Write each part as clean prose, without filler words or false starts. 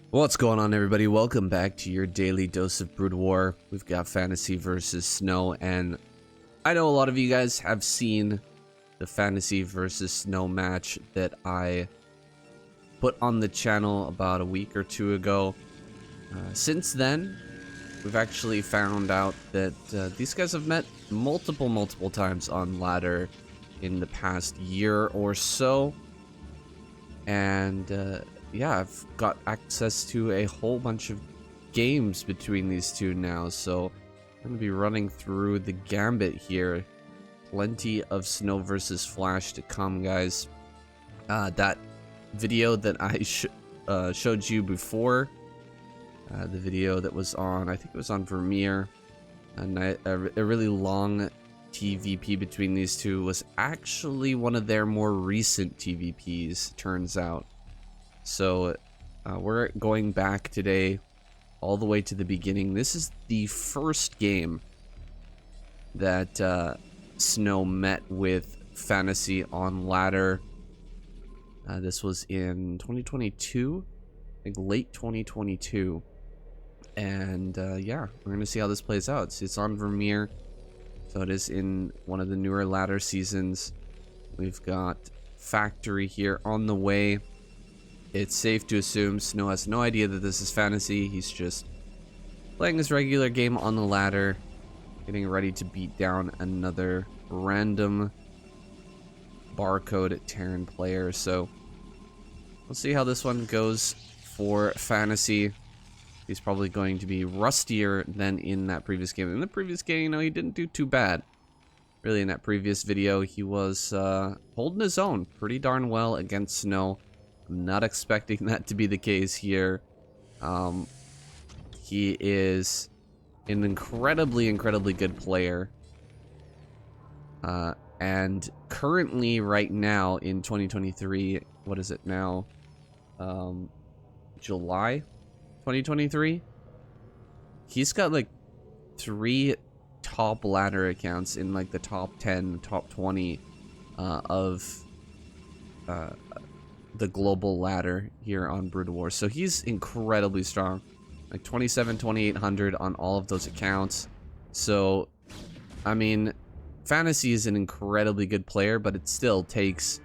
What's going on, everybody? Welcome back to your daily dose of Broodwar. We've got Fantasy versus Snow, and I know a lot of you guys have seen the Fantasy versus Snow match that I put on the channel about a week or two ago. Since then, we've actually found out that these guys have met multiple times on ladder in the past year or so, and yeah, I've got access to a whole bunch of games between these two now, so I'm going to be running through the gambit here. Plenty of Snow versus Flash to come, guys. That video that I showed you before, the video that was on, I think it was on Vermeer, and a really long TVP between these two was actually one of their more recent TVPs, turns out. So we're going back today all the way to the beginning. This is the first game that Snow met with Fantasy on ladder. This was in 2022, I think late 2022. And yeah, we're going to see how this plays out. It's on Vermeer, so it is in one of the newer ladder seasons. We've got Factory here on the way. It's safe to assume Snow has no idea that this is Fantasy. He's just playing his regular game on the ladder, getting ready to beat down another random barcode Terran player. So we'll see how this one goes for Fantasy. He's probably going to be rustier than in that previous game. In the previous game, you know, he didn't do too bad. Really, in that previous video, he was holding his own pretty darn well against Snow. I'm not expecting that to be the case here. He is an incredibly good player. And currently, right now, in 2023, what is it now? July 2023? He's got like 3 top ladder accounts in like the top 10, top 20 of the global ladder here on Broodwar. So he's incredibly strong, like 2800 on all of those accounts. So I mean, Fantasy is an incredibly good player, but it still takes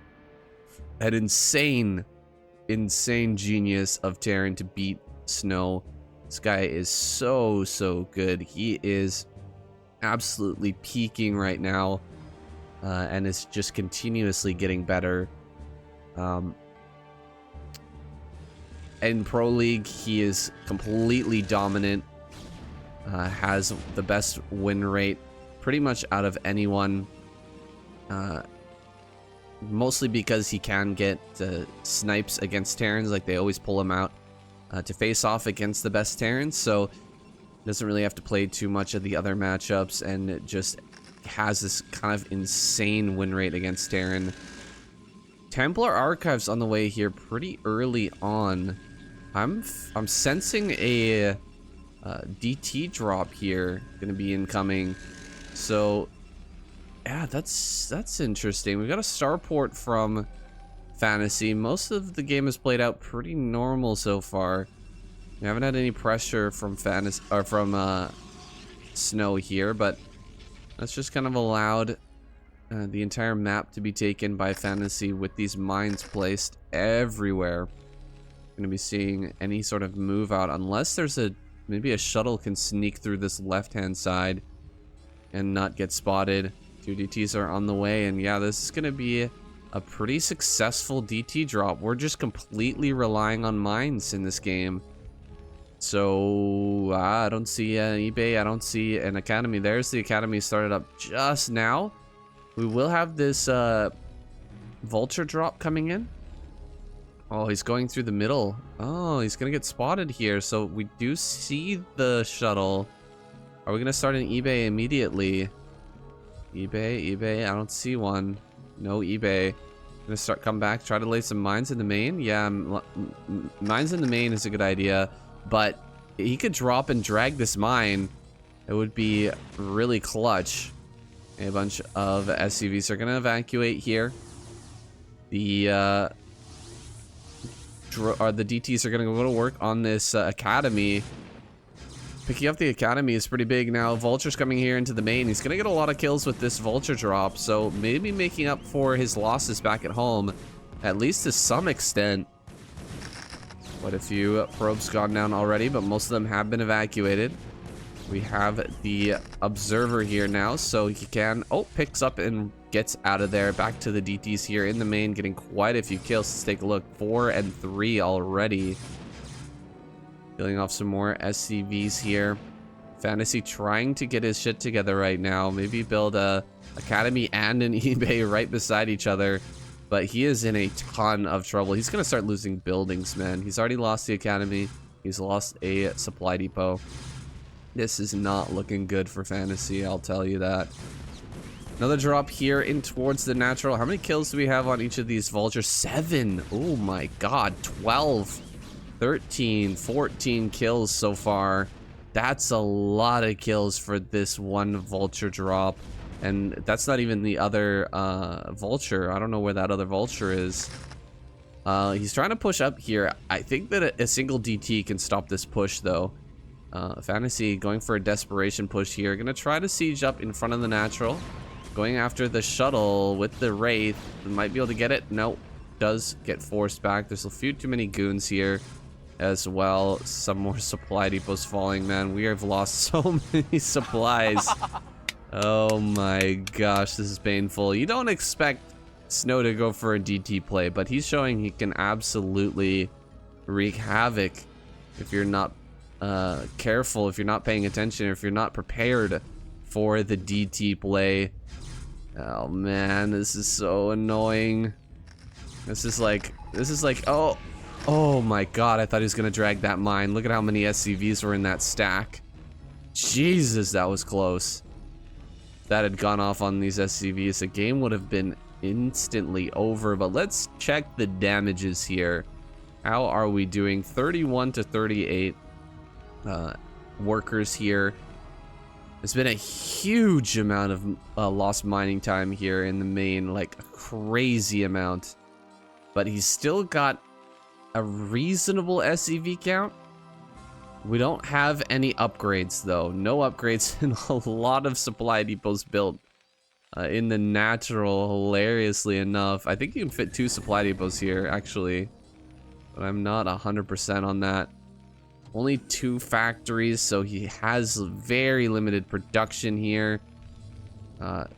an insane genius of Terran to beat Snow. This guy is so good. He is absolutely peaking right now, and is just continuously getting better. In Pro League, he is completely dominant, has the best win rate pretty much out of anyone, mostly because he can get snipes against Terrans. Like, they always pull him out to face off against the best Terrans, so doesn't really have to play too much of the other matchups, and it just has this kind of insane win rate against Terran. Templar Archives on the way here pretty early on. I'm sensing a DT drop here gonna be incoming, so yeah, that's interesting. We've got a starport from Fantasy. Most of the game has played out pretty normal so far. We haven't had any pressure from Fantasy or from Snow here, but that's just kind of allowed the entire map to be taken by Fantasy with these mines placed everywhere. Going to be seeing any sort of move out unless there's maybe a shuttle can sneak through this left hand side and not get spotted. 2 DTs are on the way, and yeah, this is going to be a pretty successful DT drop. We're just completely relying on mines in this game. So I don't see an eBay, I don't see an academy. There's the academy started up just now. We will have this vulture drop coming in. Oh, he's going through the middle. Oh, he's gonna get spotted here. So we do see the shuttle. Are we gonna start an eBay immediately? eBay, I don't see one. No eBay. Gonna come back, try to lay some mines in the main. Yeah, mines in the main is a good idea, but he could drop and drag this mine. It would be really clutch. A bunch of SCVs are gonna evacuate here. The the DTs are gonna go to work on this academy. Picking up the academy is pretty big now. Vulture's coming here into the main. He's gonna get a lot of kills with this vulture drop, so maybe making up for his losses back at home, at least to some extent. Quite a few probes gone down already, but most of them have been evacuated. We have the observer here now, so he can picks up and gets out of there. Back to the DTs here in the main, getting quite a few kills. Let's take a look. 4 and 3 already. Killing off some more SCVs here. Fantasy trying to get his shit together right now. Maybe build a academy and an eBay right beside each other. But he is in a ton of trouble. He's gonna start losing buildings, man. He's already lost the academy. He's lost a supply depot. This is not looking good for Fantasy, I'll tell you that. Another drop here in towards the natural. How many kills do we have on each of these vultures? 7. Oh my god. 12. 13, 14 kills so far. That's a lot of kills for this one vulture drop. And that's not even the other vulture. I don't know where that other vulture is. He's trying to push up here. I think that a single DT can stop this push, though. Fantasy going for a desperation push here. Gonna try to siege up in front of the natural. Going after the shuttle with the Wraith. Might be able to get it. No. Does get forced back. There's a few too many goons here as well. Some more supply depots falling, man. We have lost so many supplies. Oh my gosh, this is painful. You don't expect Snow to go for a DT play, but he's showing he can absolutely wreak havoc if you're not careful, if you're not paying attention, if you're not prepared for the DT play. Oh man, this is so annoying. This is like, oh my god, I thought he was gonna drag that mine. Look at how many SCVs were in that stack. Jesus, that was close. If that had gone off on these SCVs, the game would have been instantly over. But let's check the damages here. How are we doing? 31 to 38 workers here. There's been a huge amount of lost mining time here in the main, like a crazy amount. But he's still got a reasonable SCV count. We don't have any upgrades though. No upgrades and a lot of supply depots built in the natural, hilariously enough. I think you can fit 2 supply depots here actually, but I'm not 100% on that. Only 2 factories, so he has very limited production here.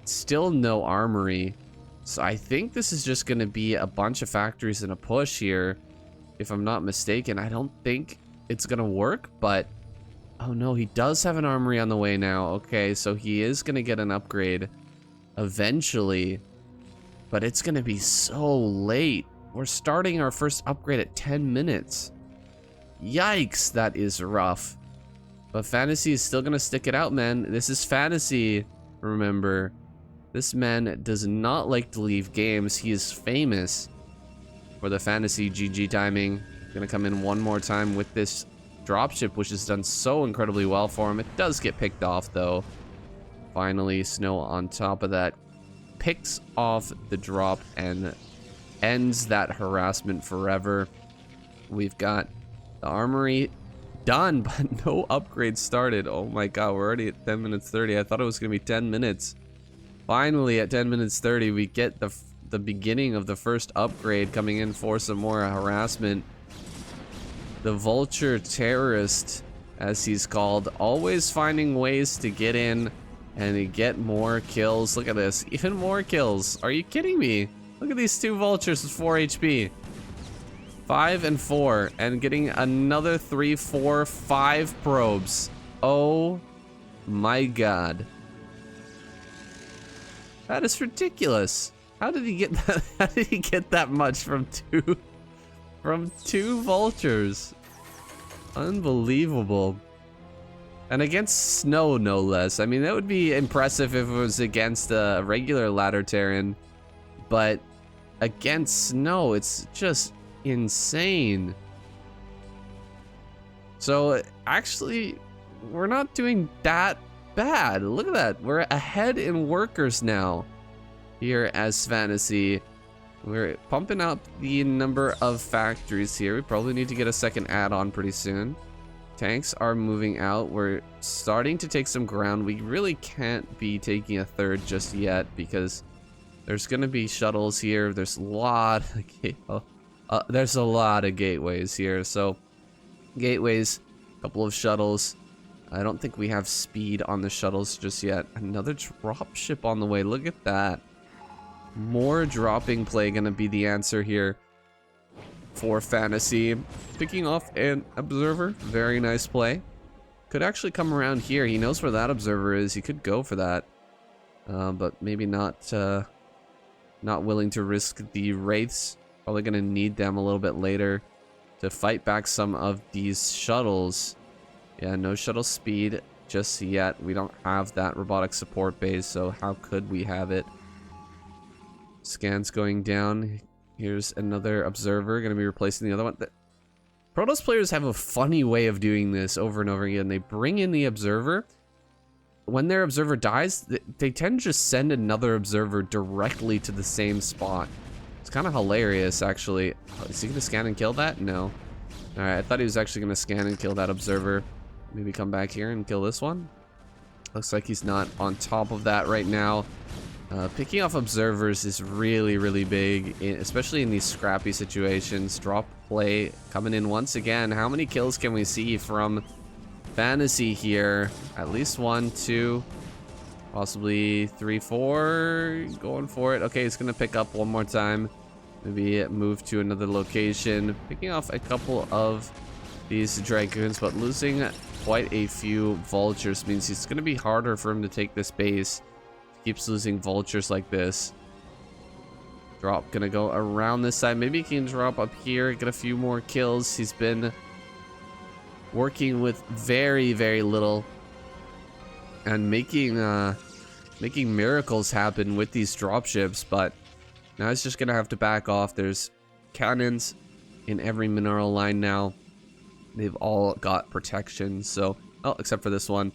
Still no armory. So I think this is just going to be a bunch of factories and a push here. If I'm not mistaken, I don't think it's going to work, but... Oh no, he does have an armory on the way now. Okay, so he is going to get an upgrade eventually. But it's going to be so late. We're starting our first upgrade at 10 minutes. Yikes, that is rough. But Fantasy is still gonna stick it out, man. This is Fantasy, remember. This man does not like to leave games. He is famous for the Fantasy GG timing. Gonna come in one more time with this dropship, which has done so incredibly well for him. It does get picked off, though. Finally, Snow on top of that picks off the drop and ends that harassment forever. We've got the armory done, but no upgrades started. Oh my god, we're already at 10 minutes 30. I thought it was gonna be 10 minutes. Finally, at 10 minutes 30, we get the beginning of the first upgrade coming in for some more harassment. The Vulture Terrorist, as he's called, always finding ways to get in and to get more kills. Look at this, even more kills. Are you kidding me? Look at these 2 vultures with 4 HP. 5 and 4, and getting another 3, 4, 5 probes. Oh my god. That is ridiculous. How did he get that? How did he get that much from 2 vultures? Unbelievable. And against Snow, no less. I mean, that would be impressive if it was against a regular ladder Terran, but against Snow, it's just insane. So actually, we're not doing that bad. Look at that. We're ahead in workers now here as Fantasy. We're pumping up the number of factories here. We probably need to get a second add-on pretty soon. Tanks are moving out. We're starting to take some ground. We really can't be taking a third just yet because there's going to be shuttles here. There's a lot of gateways here. So gateways, a couple of shuttles. I don't think we have speed on the shuttles just yet. Another drop ship on the way. Look at that. More dropping play gonna be the answer here for Fantasy. Picking off an observer. Very nice play. Could actually come around here. He knows where that observer is. He could go for that. But maybe not willing to risk the wraiths. Probably gonna need them a little bit later to fight back some of these shuttles. Yeah, no shuttle speed just yet. We don't have that robotic support base, so how could we have it? Scans going down. Here's another observer, gonna be replacing the other one. Protoss players have a funny way of doing this over and over again. They bring in the observer. When their observer dies, they tend to just send another observer directly to the same spot. It's kind of hilarious, actually. Oh, is he gonna scan and kill that? No. Alright, I thought he was actually gonna scan and kill that observer. Maybe come back here and kill this one. Looks like he's not on top of that right now. Picking off observers is really, really big, especially in these scrappy situations. Drop play coming in once again. How many kills can we see from Fantasy here? At least 1, 2, possibly 3, 4. Going for it. Okay, he's gonna pick up one more time. Maybe move to another location. Picking off a couple of these Dragoons, but losing quite a few Vultures means it's gonna be harder for him to take this base. Keeps losing Vultures like this. Drop gonna go around this side. Maybe he can drop up here, get a few more kills. He's been working with very, very little and making miracles happen with these dropships, but now he's just gonna have to back off. There's cannons in every mineral line now. They've all got protection, so except for this one,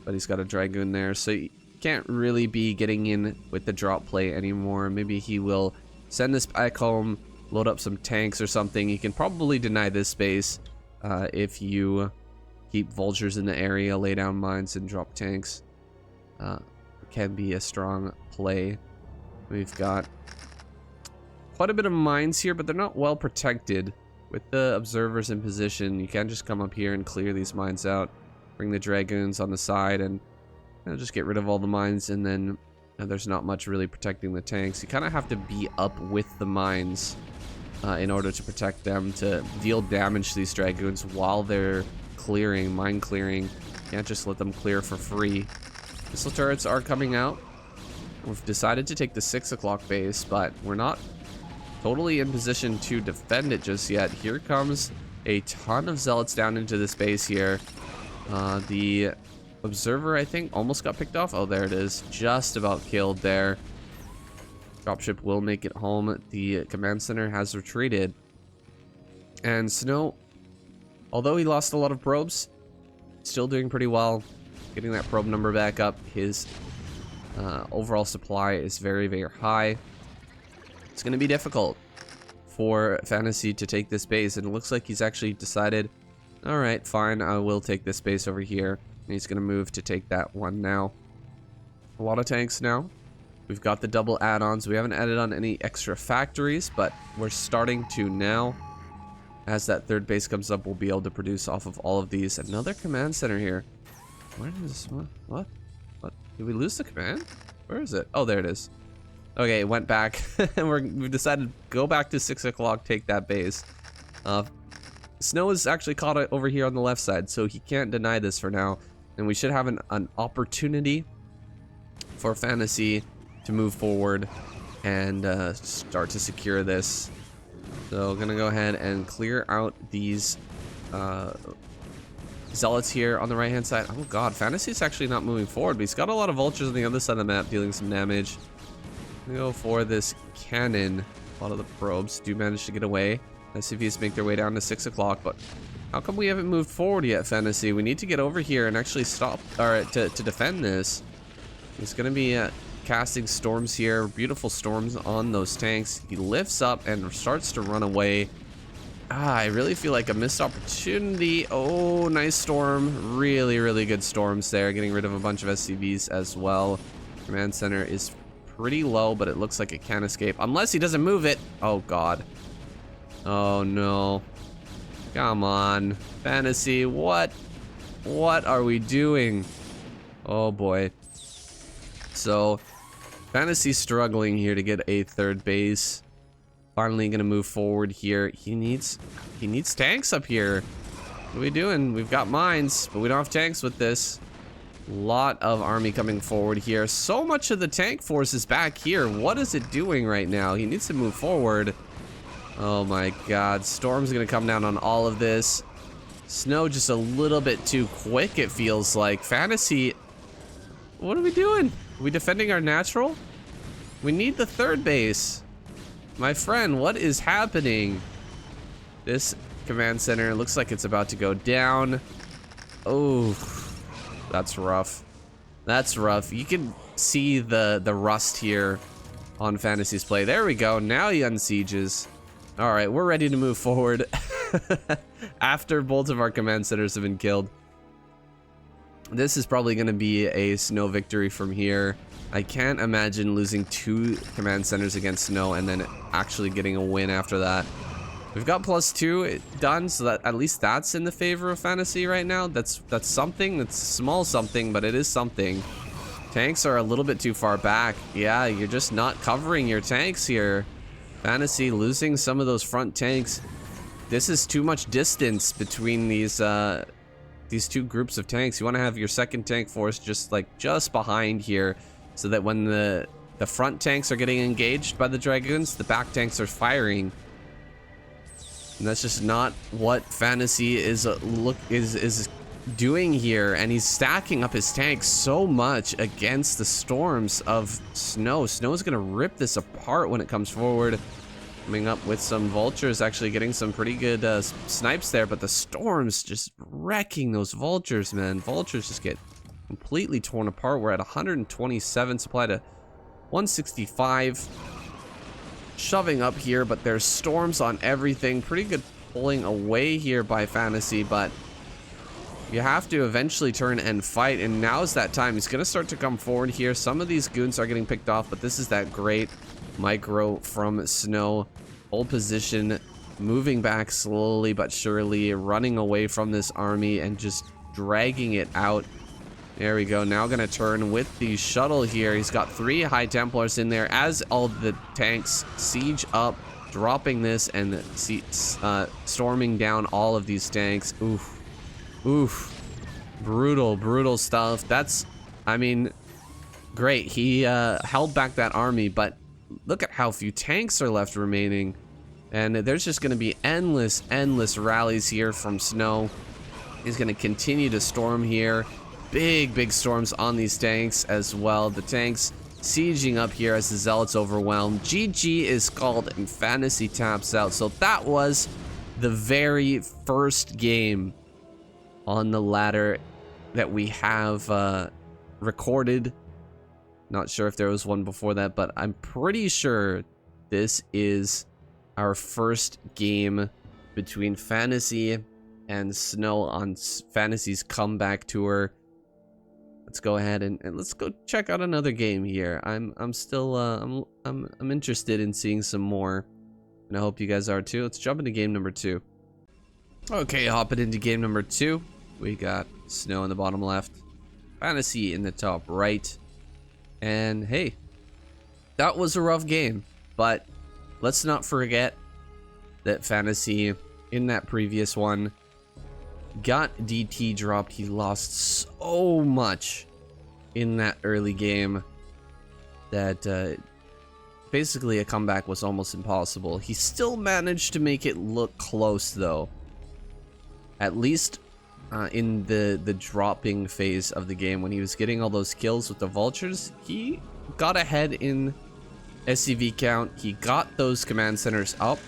but he's got a Dragoon there, so can't really be getting in with the drop play anymore. Maybe he will send this back home, load up some tanks or something. You can probably deny this space if you keep Vultures in the area, lay down mines, and drop tanks. Can be a strong play. We've got quite a bit of mines here, but they're not well protected. With the observers in position, you can't just come up here and clear these mines out. Bring the Dragoons on the side and just get rid of all the mines, and then there's not much really protecting the tanks. You kind of have to be up with the mines in order to protect them, to deal damage to these Dragoons while they're clearing, mine clearing. Can't just let them clear for free. Missile turrets are coming out. We've decided to take the 6 o'clock base, but we're not totally in position to defend it just yet. Here comes a ton of zealots down into this base here. The observer, I think, almost got picked off. Oh, there it is. Just about killed there. Dropship will make it home. The command center has retreated. And Snow, although he lost a lot of probes, still doing pretty well. Getting that probe number back up. His overall supply is very, very high. It's going to be difficult for Fantasy to take this base. And it looks like he's actually decided, alright, fine, I will take this base over here. And he's going to move to take that one now. A lot of tanks now. We've got the double add-ons. We haven't added on any extra factories, but we're starting to now. As that third base comes up, we'll be able to produce off of all of these. Another command center here. Where is... What? Did we lose the command? Where is it? Oh, there it is. Okay, it went back. And we've decided to go back to 6 o'clock, take that base. Snow is actually caught over here on the left side, so he can't deny this for now. And we should have an opportunity for Fantasy to move forward and start to secure this. So gonna go ahead and clear out these zealots here on the right hand side. Oh god, Fantasy's actually not moving forward, but he's got a lot of vultures on the other side of the map dealing some damage. Gonna go for this cannon. A lot of the probes do manage to get away. SCVs make their way down to 6 o'clock, but how come we haven't moved forward yet, Fantasy? We need to get over here and actually stop, or to defend this. It's gonna be casting storms here. Beautiful storms on those tanks. He lifts up and starts to run away. I really feel like a missed opportunity. Oh, nice storm. Really, really good storms there. Getting rid of a bunch of SCVs as well. Command center is pretty low, but it looks like it can escape. Unless he doesn't move it. Oh, God. Oh, no. Come on. Fantasy, what? What are we doing? Oh, boy. So, Fantasy's struggling here to get a third base. Finally gonna move forward here. He needs tanks up here. What are we doing? We've got mines, but we don't have tanks with this. Lot of army coming forward here. So much of the tank force is back here. What is it doing right now? He needs to move forward. Oh my god. Storm's gonna come down on all of this. Snow just a little bit too quick, it feels like. Fantasy, what are we doing? Are we defending our natural? We need the third base. My friend, what is happening? This command center looks like it's about to go down. Oh, that's rough. That's rough. You can see the rust here on Fantasy's play. There we go. Now he unsieges. All right, we're ready to move forward after both of our command centers have been killed. This is probably going to be a Snow victory from here. I can't imagine losing 2 command centers against Snow and then actually getting a win after that. We've got +2 done, so that at least that's in the favor of Fantasy right now. That's something. That's small something, but it is something. Tanks are a little bit too far back. Yeah, you're just not covering your tanks here. Fantasy losing some of those front tanks. This is too much distance between these 2 groups of tanks. You want to have your second tank force just behind here, so that when the front tanks are getting engaged by the dragoons, the back tanks are firing. And that's just not what Fantasy is doing here. And he's stacking up his tanks so much against the storms of Snow. Snow is gonna rip this apart when it comes forward. Coming up with some vultures, actually getting some pretty good snipes there, but the storms just wrecking those vultures, man. Vultures just get completely torn apart. We're at 127 supply to 165. Shoving up here, but there's storms on everything. Pretty good pulling away here by Fantasy, but you have to eventually turn and fight, and now's that time. He's gonna start to come forward here. Some of these goons are getting picked off, but this is that great micro from Snow. Hold position, moving back slowly but surely, running away from this army and just dragging it out. There we go. Now gonna turn with the shuttle here. He's got 3 High Templars in there as all the tanks siege up, dropping this and storming down all of these tanks. Oof. Oof. Brutal, brutal stuff. That's, I mean, great. He held back that army, but look at how few tanks are left remaining. And there's just gonna be endless rallies here from Snow. He's gonna continue to storm here. Big storms on these tanks as well. The tanks sieging up here as the Zealots overwhelmed. GG is called and Fantasy taps out. So that was the very first game on the ladder that we have recorded. Not sure if there was one before that, but I'm pretty sure this is our first game between Fantasy and Snow on Fantasy's comeback tour. Let's go ahead and let's go check out another game here. I'm still I'm interested in seeing some more, and I hope you guys are too. Let's jump into game number 2. Okay, hopping into game number 2. We got Snow in the bottom left, Fantasy in the top right, and hey, that was a rough game. But let's not forget that Fantasy in that previous one got DT dropped. He lost so much in that early game that basically a comeback was almost impossible. He still managed to make it look close though. At least in the dropping phase of the game, when he was getting all those kills with the vultures, he got ahead in SCV count. He got those command centers up,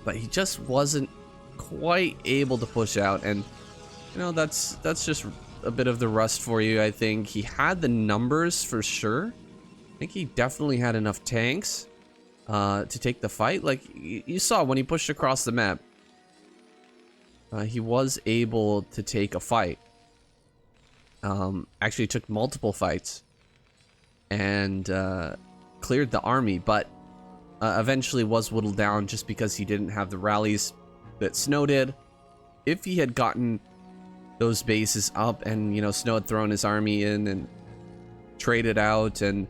but he just wasn't quite able to push out. And you know, that's just a bit of the rust for you. I think he had the numbers for sure, I think he definitely had enough tanks to take the fight. Like, you saw when he pushed across the map, he was able to take a fight. Actually took multiple fights and cleared the army, but eventually was whittled down just because he didn't have the rallies that Snow did. If he had gotten those bases up and, you know, Snow had thrown his army in and traded out, and,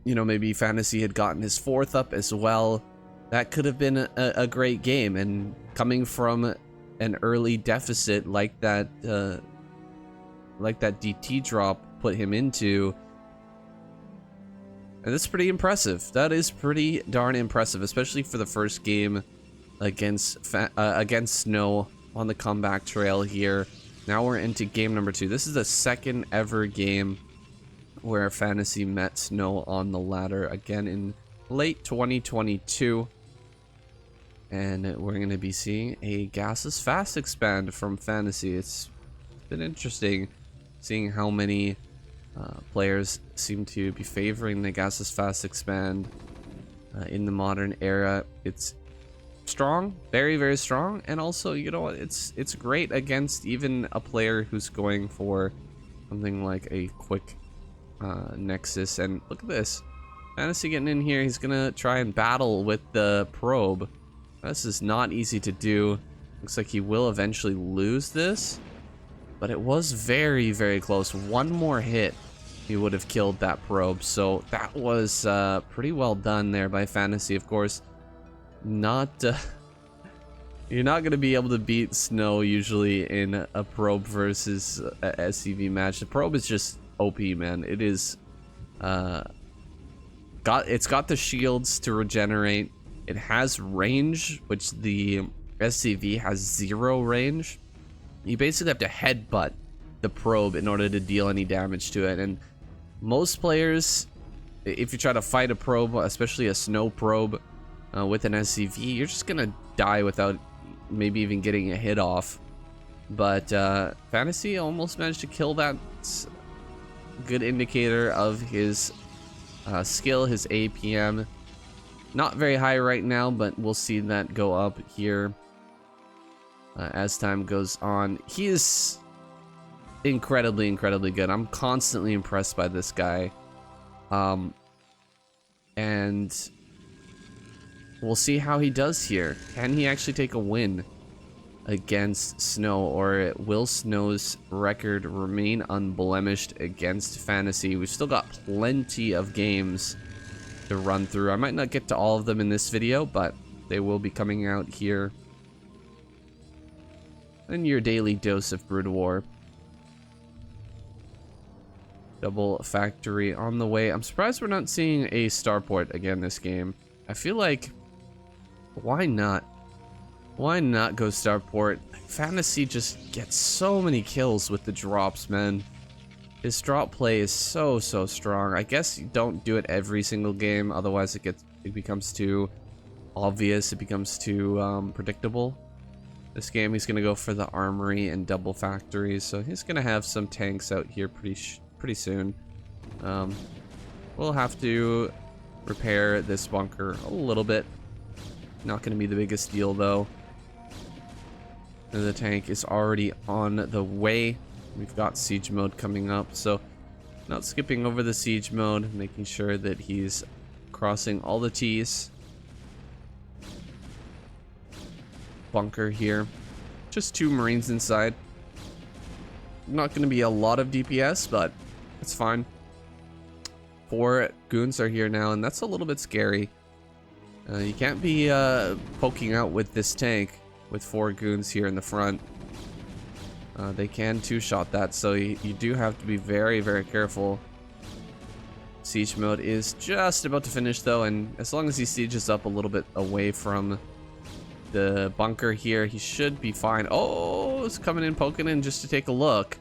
you know, maybe Fantasy had gotten his 4th up as well, that could have been a great game. And coming from an early deficit like that DT drop put him into, and that's pretty impressive. That is pretty darn impressive, especially for the first game against Snow on the comeback trail here. Now we're into game number 2. This is the second ever game where Fantasy met Snow on the ladder, again in late 2022. And we're going to be seeing a gaseous fast expand from Fantasy. It's been interesting seeing how many players seem to be favoring the gaseous fast expand in the modern era. It's strong, very, very strong, and also, you know what, it's great against even a player who's going for something like a quick nexus. And look at this, Fantasy getting in here. He's gonna try and battle with the probe. This is not easy to do. Looks like he will eventually lose this, but it was very, very close. One more hit, he would have killed that probe. So that was pretty well done there by Fantasy. Of course, not you're not gonna be able to beat Snow usually in a probe versus a SCV match. The probe is just OP, man. It is it's got the shields to regenerate. It has range, which the SCV has 0 range. You basically have to headbutt the probe in order to deal any damage to it. And most players, if you try to fight a probe, especially a Snow probe with an SCV, you're just gonna die without maybe even getting a hit off. But Fantasy almost managed to kill that. It's a good indicator of his skill, his APM. Not very high right now, but we'll see that go up here as time goes on. He is incredibly, incredibly good. I'm constantly impressed by this guy. And we'll see how he does here. Can he actually take a win against Snow, or will Snow's record remain unblemished against Fantasy? We've still got plenty of games to run through. I might not get to all of them in this video, but they will be coming out here. And your daily dose of Broodwar. Double factory on the way. I'm surprised we're not seeing a starport again this game. I feel like, why not? Why not go starport? Fantasy just gets so many kills with the drops, man. His drop play is so strong. I guess you don't do it every single game, otherwise it becomes too obvious. It becomes too predictable. This game he's gonna go for the armory and double factories, so he's gonna have some tanks out here pretty soon. We'll have to repair this bunker a little bit. Not gonna be the biggest deal though. And the tank is already on the way. We've got siege mode coming up, so not skipping over the siege mode, making sure that he's crossing all the T's. Bunker here. Just 2 Marines inside. Not going to be a lot of DPS, but it's fine. 4 goons are here now, and that's a little bit scary. You can't be poking out with this tank with 4 goons here in the front. They can 2-shot that, so you do have to be very, very careful. Siege mode is just about to finish though, and as long as he sieges up a little bit away from the bunker here, he should be fine. Oh, it's coming in, poking in just to take a look.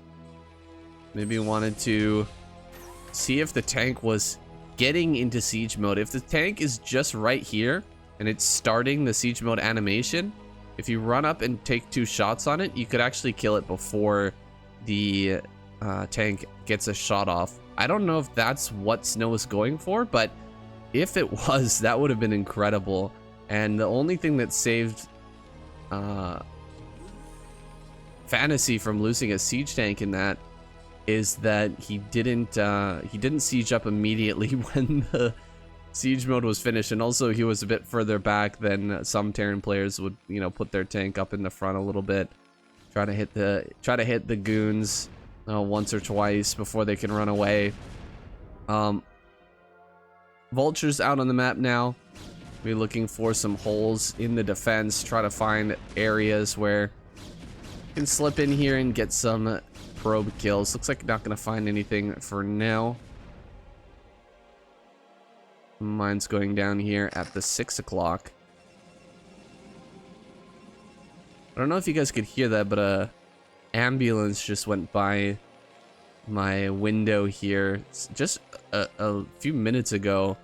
Maybe wanted to see if the tank was getting into siege mode. If the tank is just right here and it's starting the siege mode animation, if you run up and take 2 shots on it, you could actually kill it before the tank gets a shot off. I don't know if that's what Snow was going for, but if it was, that would have been incredible. And the only thing that saved Fantasy from losing a siege tank in that is that he didn't siege up immediately when the siege mode was finished, and also he was a bit further back than some Terran players would, you know, put their tank up in the front a little bit, try to hit the goons once or twice before they can run away. Vultures out on the map now. We're looking for some holes in the defense, try to find areas where you can slip in here and get some probe kills. Looks like not gonna find anything for now. Mine's going down here at the 6 o'clock. I don't know if you guys could hear that, but a ambulance just went by my window here just a few minutes ago.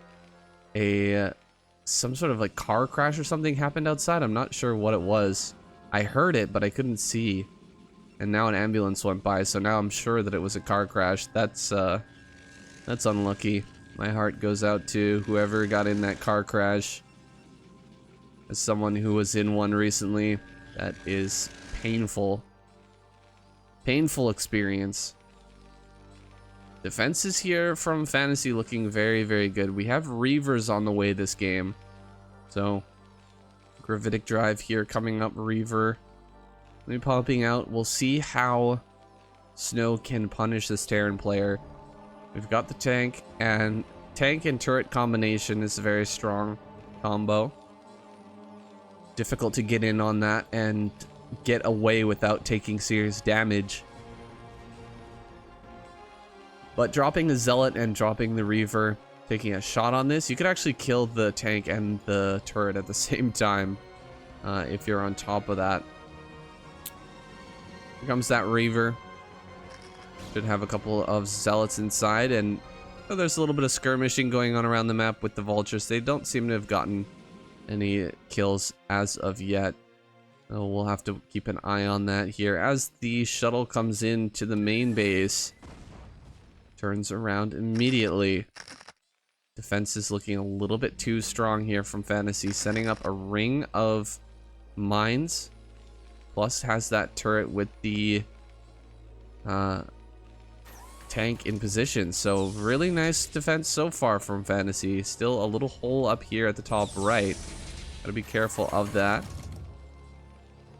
Some sort of like car crash or something happened outside. I'm not sure what it was. I heard it, but I couldn't see. And now an ambulance went by, so now I'm sure that it was a car crash. That's unlucky. My heart goes out to whoever got in that car crash. As someone who was in one recently, that is painful. Painful experience. Defenses here from Fantasy looking very, very good. We have Reavers on the way this game. So, Gravitic Drive here coming up, Reaver. Let me popping out. We'll see how Snow can punish this Terran player. We've got the tank and turret combination is a very strong combo. Difficult to get in on that and get away without taking serious damage. But dropping the Zealot and dropping the Reaver, taking a shot on this, you could actually kill the tank and the turret at the same time if you're on top of that. Here comes that Reaver. Should have a couple of Zealots inside, and there's a little bit of skirmishing going on around the map with the Vultures. They don't seem to have gotten any kills as of yet. We'll have to keep an eye on that here as the shuttle comes into the main base. Turns around immediately. Defense is looking a little bit too strong here from Fantasy, setting up a ring of mines. Plus has that turret with the tank in position. So really nice defense so far from Fantasy. Still a little hole up here at the top right. Gotta be careful of that.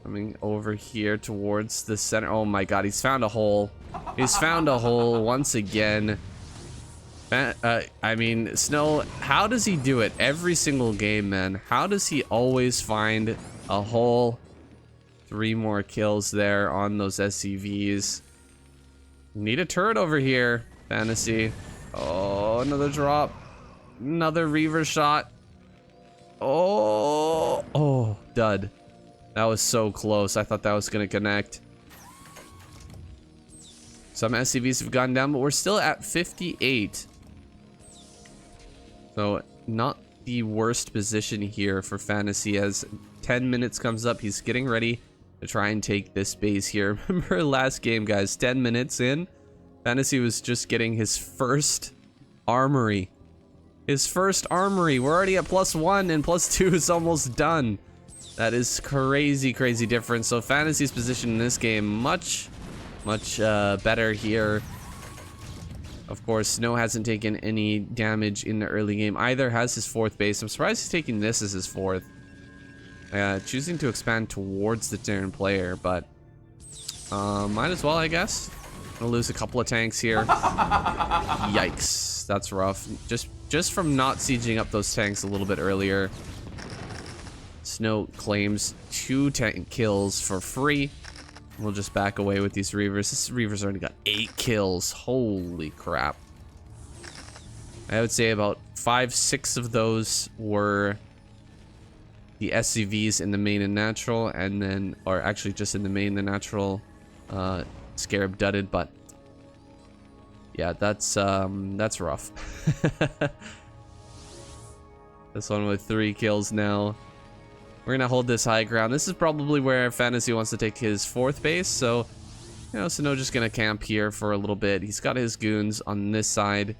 Coming over here towards the center. Oh my god, he's found a hole. He's found a hole once again. I mean, Snow, how does he do it every single game, man? How does he always find a hole? 3 more kills there on those SCVs. Need a turret over here, Fantasy. Oh, another drop. Another Reaver shot. Oh, dud. That was so close. I thought that was going to connect. Some SCVs have gone down, but we're still at 58. So, not the worst position here for Fantasy as 10 minutes comes up. He's getting ready to try and take this base here. Remember last game, guys, 10 minutes in, Fantasy was just getting his first armory. His first armory. We're already at +1 and +2 is almost done. That is crazy, crazy difference. So Fantasy's position in this game much better here. Of course, Snow hasn't taken any damage in the early game. Either has his 4th base. I'm surprised he's taking this as his 4th. Choosing to expand towards the Terran player, but might as well, I guess. Gonna lose a couple of tanks here. Yikes, that's rough. Just from not sieging up those tanks a little bit earlier. Snow claims 2 tank kills for free. We'll just back away with these Reavers. This Reaver's already got 8 kills. Holy crap. I would say about 5-6 of those were the SCVs in the main and natural, and then, or actually just in the main, the natural Scarab dudded, but yeah, that's rough. This one with 3 kills now. We're gonna hold this high ground. This is probably where Fantasy wants to take his 4th base, so You know, Snow just gonna camp here for a little bit. He's got his goons on this side.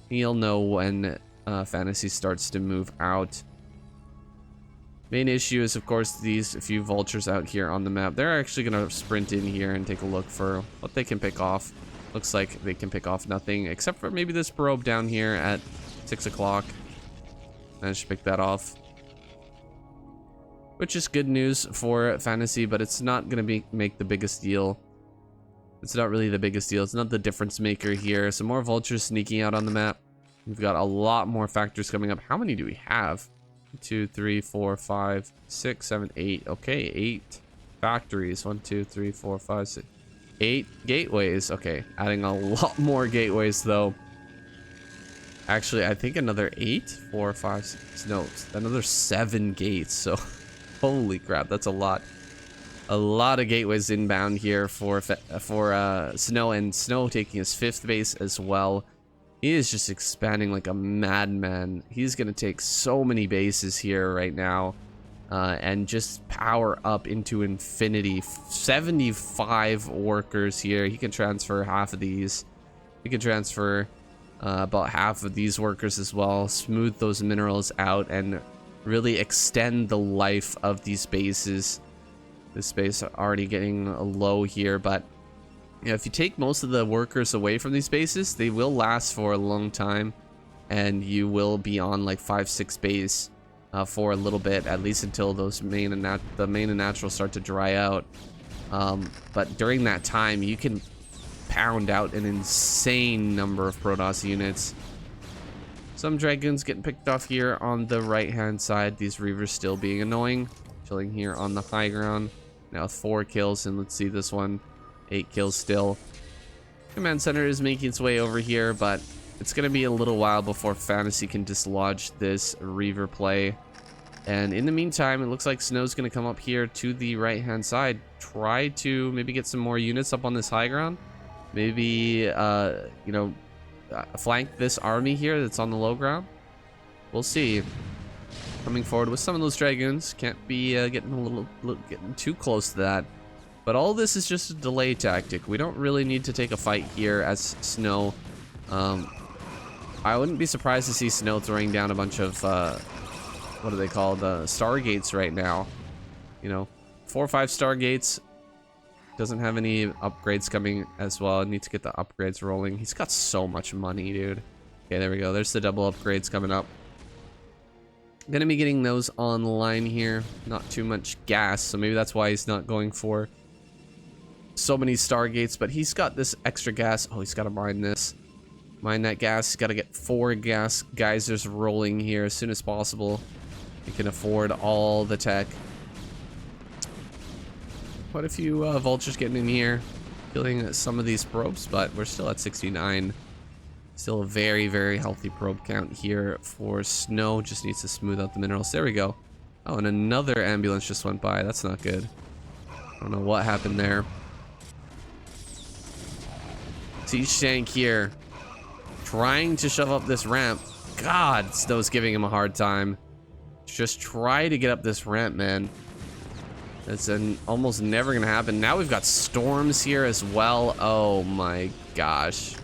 He'll know when Fantasy starts to move out. Main issue is, of course, these few vultures out here on the map. They're actually gonna sprint in here and take a look for what they can pick off. Looks like they can pick off nothing, except for maybe this probe down here at 6 o'clock. Managed to pick that off. Which is good news for Fantasy, but it's not gonna make the biggest deal. It's not really the biggest deal. It's not the difference maker here. Some more vultures sneaking out on the map. We've got a lot more factors coming up. How many do we have? 2, 3, 4, 5, 6, 7, 8. Okay, 8 factories. 1, 2, 3, 4, 5, 6. 8 gateways. Okay, adding a lot more gateways though. Actually, I think another 8, 4, 5, 6. No, another 7 gates. So, holy crap, that's a lot. A lot of gateways inbound here for Snow, and Snow taking his 5th base as well. He is just expanding like a madman. He's gonna take so many bases here right now, and just power up into infinity. 75 workers here. He can transfer half of these. He can transfer about half of these workers as well. Smooth those minerals out and really extend the life of these bases. This base already getting low here, but you know, if you take most of the workers away from these bases, they will last for a long time, and you will be on like 5-6 base for a little bit, at least until those the main and natural start to dry out. But during that time, you can pound out an insane number of Protoss units. Some Dragoons getting picked off here on the right-hand side. These Reavers still being annoying. Chilling here on the high ground. Now 4 kills, and let's see this one. 8 kills still. Command Center is making its way over here, but it's going to be a little while before Fantasy can dislodge this Reaver play. And in the meantime, it looks like Snow's going to come up here to the right-hand side. Try to maybe get some more units up on this high ground. Maybe, you know, flank this army here that's on the low ground. We'll see. Coming forward with some of those Dragoons. Can't be getting getting too close to that. But all this is just a delay tactic. We don't really need to take a fight here as Snow. I wouldn't be surprised to see Snow throwing down a bunch of, what are they called? Stargates right now. You know, 4 or 5 Stargates. Doesn't have any upgrades coming as well. I need to get the upgrades rolling. He's got so much money, dude. Okay, there we go. There's the double upgrades coming up. Gonna be getting those online here. Not too much gas, so maybe that's why he's not going for so many Stargates, but he's got this extra gas. Oh, he's got to mine this. Mine that gas. He's got to get 4 gas geysers rolling here as soon as possible. He can afford all the tech. Quite a few vultures getting in here, killing some of these probes, but we're still at 69. Still a very, very healthy probe count here for Snow. Just needs to smooth out the minerals. There we go. Oh, and another ambulance just went by. That's not good. I don't know what happened there. Siege tank here, trying to shove up this ramp. God, Snow's giving him a hard time. Just try to get up this ramp, man. It's almost never gonna happen. Now we've got storms here as well. Oh my gosh.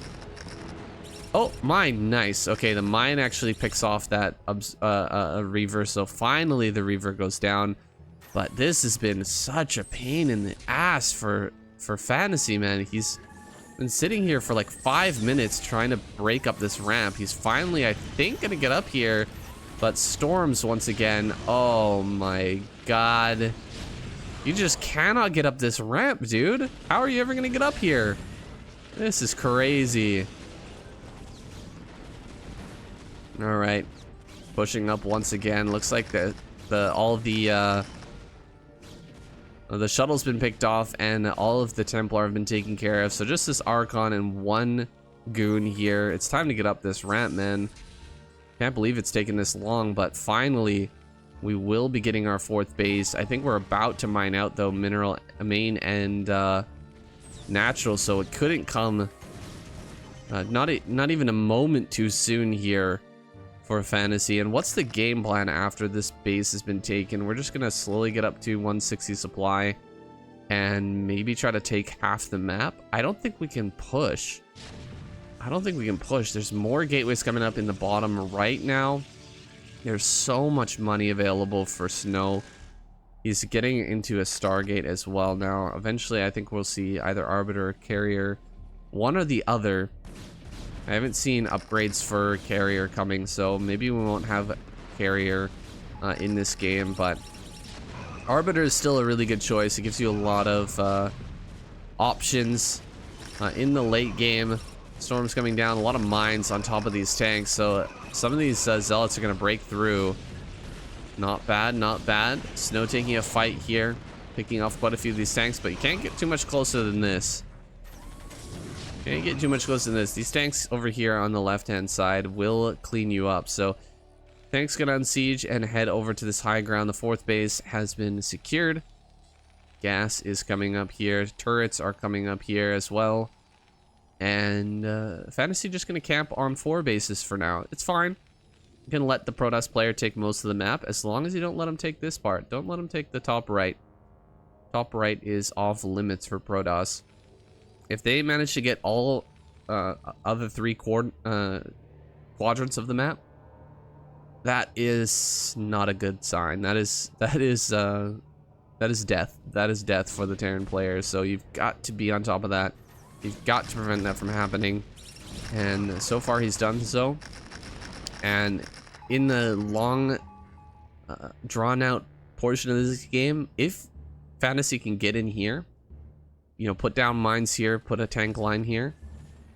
Oh, mine, nice. Okay, the mine actually picks off that Reaver, so finally the Reaver goes down. But this has been such a pain in the ass for Fantasy, man. He's been sitting here for like 5 minutes trying to break up this ramp. He's finally, I think, gonna get up here, but storms once again. Oh my god. You just cannot get up this ramp, dude. How are you ever gonna get up here? This is crazy. All right, pushing up once again. Looks like all the shuttle's been picked off and all of the Templar have been taken care of. So just this Archon and 1 goon here. It's time to get up this ramp, man. Can't believe it's taken this long, but finally we will be getting our 4th base. I think we're about to mine out though mineral main and natural, so it couldn't come not even a moment too soon here for Fantasy. And what's the game plan after this base has been taken? We're just gonna slowly get up to 160 supply. and maybe try to take half the map. I don't think we can push. There's more gateways coming up in the bottom right now. There's so much money available for Snow. He's getting into a Stargate as well now. Eventually, I think we'll see either Arbiter or Carrier. One or the other. I haven't seen upgrades for Carrier coming, so maybe we won't have Carrier in this game, but Arbiter is still a really good choice. It gives you a lot of options in the late game. Storm's coming down, a lot of mines on top of these tanks, so some of these zealots are going to break through. Not bad, not bad. Snow taking a fight here, picking off quite a few of these tanks, but you can't get too much closer than this. Can't get too much closer than this. These tanks over here on the left-hand side will clean you up. So tanks gonna unsiege and head over to this high ground. The fourth base has been secured. Gas is coming up here. Turrets are coming up here as well. And Fantasy just gonna camp on 4 bases for now. It's fine. You can let the Protoss player take most of the map as long as you don't let him take this part. Don't let him take the top right. Top right is off limits for Protoss. If they manage to get all other 3 quadrants of the map, that is not a good sign. That is death. That is death for the Terran players. So you've got to be on top of that. You've got to prevent that from happening. And so far he's done so. And in the long, drawn out portion of this game, if Fantasy can get in here, you know, put down mines here, put a tank line here,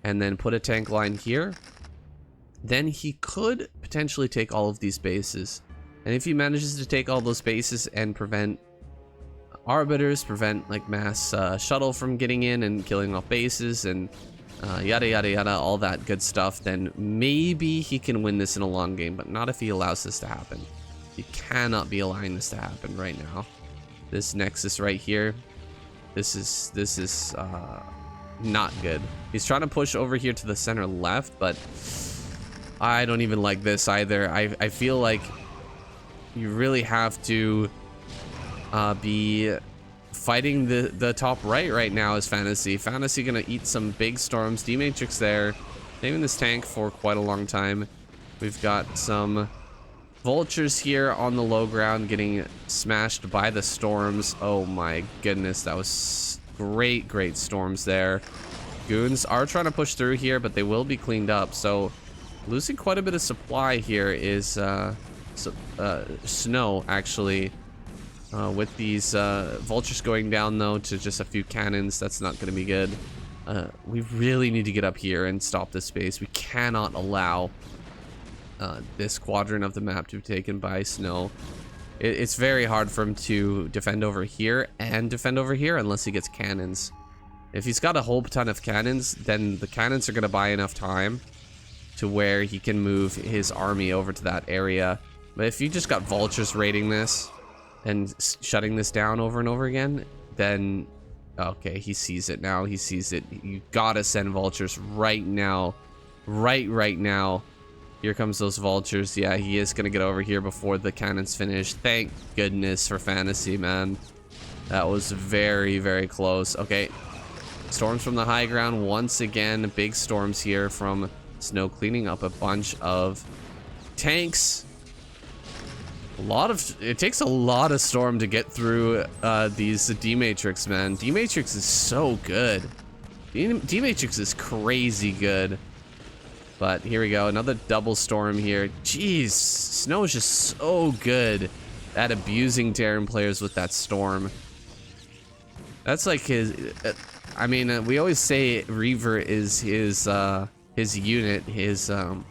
and then put a tank line here, then he could potentially take all of these bases. And if he manages to take all those bases and prevent arbiters, prevent like mass shuttle from getting in and killing off bases and yada yada yada, all that good stuff, then maybe he can win this in a long game, but not if he allows this to happen. You cannot be allowing this to happen right now. This nexus right here, this is not good. He's trying to push over here to the center left, but I don't even like this either. I feel like you really have to be fighting the top right now as Fantasy. Fantasy gonna eat some big storms. D-Matrix there, saving this tank for quite a long time. We've got some vultures here on the low ground getting smashed by the storms. Oh my goodness, that was great storms there. Goons are trying to push through here, but they will be cleaned up. So losing quite a bit of supply here is Snow, actually. With these vultures going down though to just a few cannons, that's not going to be good. We really need to get up here and stop this base. We cannot allow this quadrant of the map to be taken by Snow. It's very hard for him to defend over here and defend over here unless he gets cannons. If he's got a whole ton of cannons, then the cannons are going to buy enough time to where he can move his army over to that area. But if you just got vultures raiding this and shutting this down over and over again, then okay, he sees it now. He sees it. You gotta send vultures right now. Right now. Here comes those vultures. Yeah, he is gonna get over here before the cannons finish. Thank goodness for Fantasy, man. That was very close. Okay, storms from the high ground once again. Big storms here from Snow, cleaning up a bunch of tanks. It takes a lot of storm to get through these D-Matrix, man. D-Matrix is so good. D-Matrix is crazy good. But here we go, another double storm here. Jeez, Snow is just so good at abusing Terran players with that storm. That's like his, I mean, we always say Reaver is his unit, the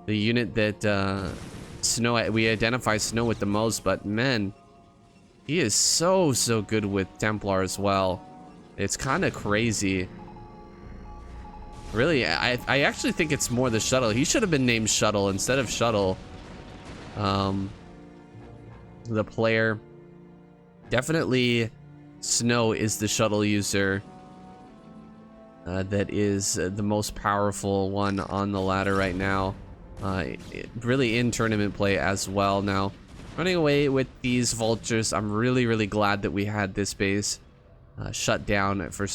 unit that Snow, we identify Snow with the most, but man, he is so good with Templar as well. It's kind of crazy. Really, I actually think it's more the shuttle. He should have been named Shuttle instead of Shuttle. The player, definitely Snow is the shuttle user that is the most powerful one on the ladder right now. Really in tournament play as well. Now, running away with these vultures. I'm really glad that we had this base shut down for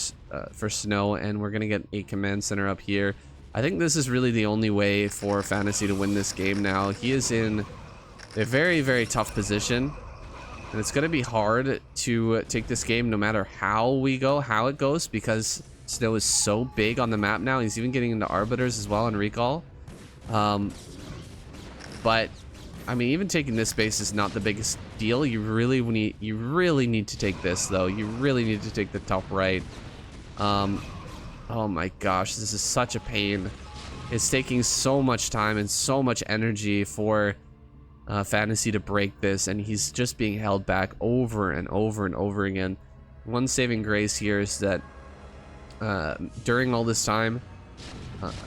Snow, and we're gonna get a command center up here. I think this is really the only way for Fantasy to win this game now. He is in a very tough position, and it's gonna be hard to take this game no matter how it goes, because Snow is so big on the map now. He's even getting into Arbiters as well and Recall. But I mean, even taking this base is not the biggest deal. You really need to take this, though. You really need to take the top right. Oh my gosh, this is such a pain. It's taking so much time and so much energy for Fantasy to break this, and he's just being held back over and over again. One saving grace here is that during all this time,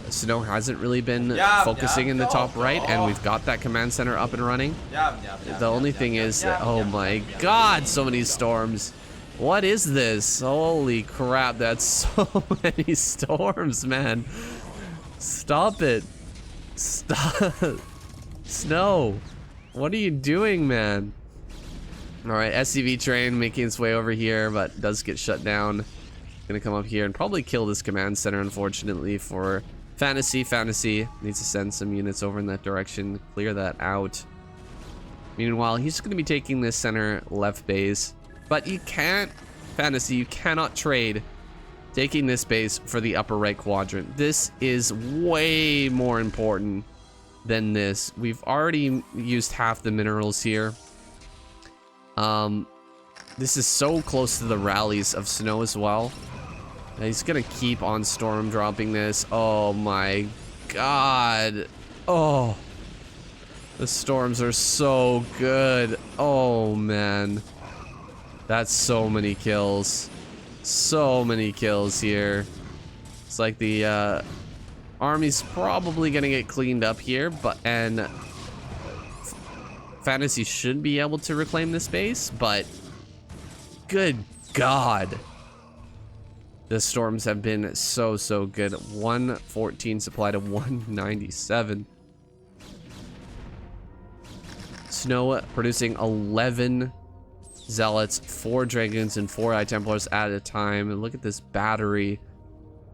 Snow hasn't really been focusing in the top right, and we've got that command center up and running. The only thing is that, oh my god, so many storms. What is this? Holy crap, that's so many storms, man. Stop it. Stop. Snow, what are you doing, man? Alright, SCV train making its way over here, but does get shut down. Gonna come up here and probably kill this command center, unfortunately, for Fantasy. Fantasy needs to send some units over in that direction, clear that out. Meanwhile, he's gonna be taking this center left base, but you can't, Fantasy, you cannot trade taking this base for the upper right quadrant. This is way more important than this. We've already used half the minerals here. This is so close to the rallies of Snow as well. He's gonna keep on storm dropping this. Oh my god. Oh, the storms are so good. Oh man, that's so many kills. So many kills here. It's like the army's probably gonna get cleaned up here, and Fantasy should be able to reclaim this base, but good god, the storms have been so good. 114 supply to 197. Snow producing 11 zealots, 4 dragoons, and 4 eye templars at a time. And look at this battery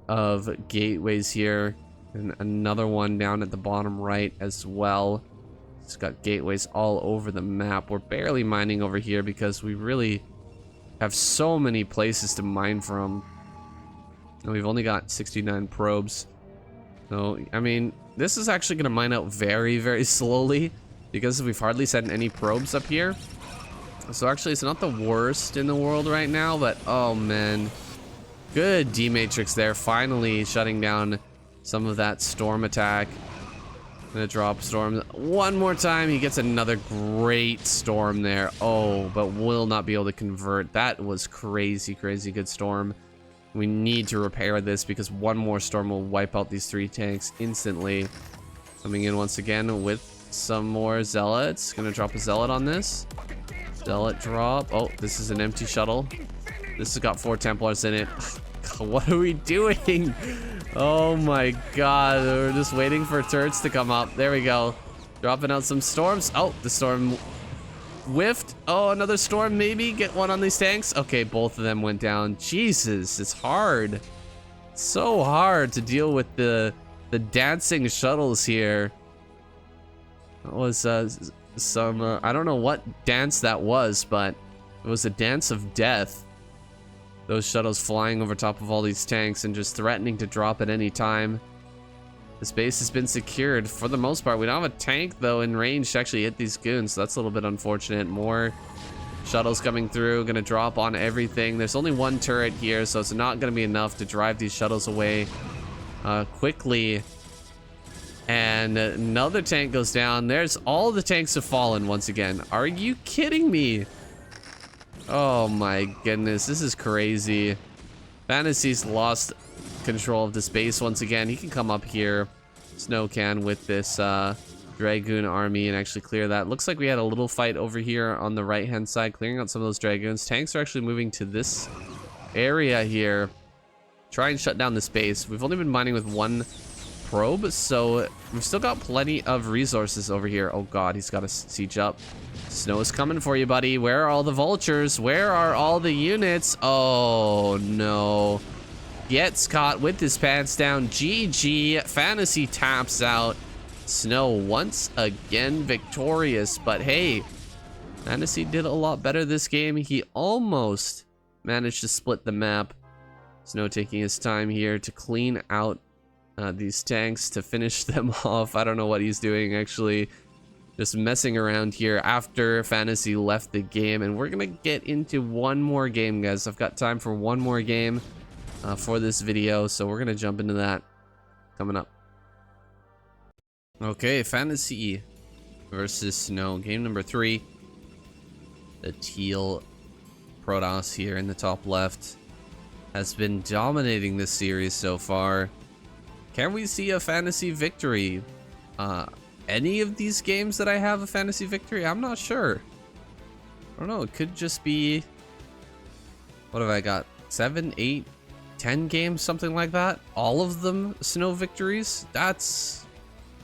of gateways here, and another one down at the bottom right as well. It's got gateways all over the map. We're barely mining over here because we really have so many places to mine from. And we've only got 69 probes. So, I mean, this is actually going to mine out very slowly because we've hardly sent any probes up here. So actually, it's not the worst in the world right now, but oh man. Good D-Matrix there, finally shutting down some of that storm attack. Gonna drop storm one more time. He gets another great storm there. Oh, but will not be able to convert. That was crazy good storm. We need to repair this because one more storm will wipe out these 3 tanks instantly. Coming in once again with some more zealots. Gonna drop a zealot on this. Zealot drop. Oh, this is an empty shuttle. This has got 4 Templars in it. What are we doing? Oh my god, we're just waiting for turrets to come up. There we go. Dropping out some storms. Oh, the storm whiffed. Oh, another storm maybe. Get one on these tanks. Okay, both of them went down. Jesus, it's hard. So hard to deal with the dancing shuttles here. That was some I don't know what dance that was, but it was a dance of death. Those shuttles flying over top of all these tanks and just threatening to drop at any time. This base has been secured for the most part. We don't have a tank though in range to actually hit these goons, so that's a little bit unfortunate. More shuttles coming through, gonna drop on everything. There's only 1 turret here, so it's not gonna be enough to drive these shuttles away quickly. And another tank goes down. There's all the tanks have fallen once again. Are you kidding me? Oh my goodness, this is crazy. Fantasy's lost control of this base once again. He can come up here, Snow can, with this Dragoon army and actually clear that. Looks like we had a little fight over here on the right hand side, clearing out some of those Dragoons. Tanks are actually moving to this area here. Try and shut down this base. We've only been mining with 1 probe, so we've still got plenty of resources over here. Oh god, he's got a siege up. Snow is coming for you, buddy. Where are all the vultures? Where are all the units? Oh, no. Gets caught with his pants down. GG. Fantasy taps out. Snow once again victorious. But hey, Fantasy did a lot better this game. He almost managed to split the map. Snow taking his time here to clean out these tanks to finish them off. I don't know what he's doing, actually. Just messing around here after Fantasy left the game. And we're gonna get into one more game, guys. I've got time for one more game for this video, so we're gonna jump into that coming up. Okay, Fantasy versus Snow, game number 3. The teal Protoss here in the top left has been dominating this series so far. Can we see a Fantasy victory? Any of these games that I have a Fantasy victory? I'm not sure. I don't know. It could just be... What have I got? 7, 8, 10 games? Something like that? All of them Snow victories? That's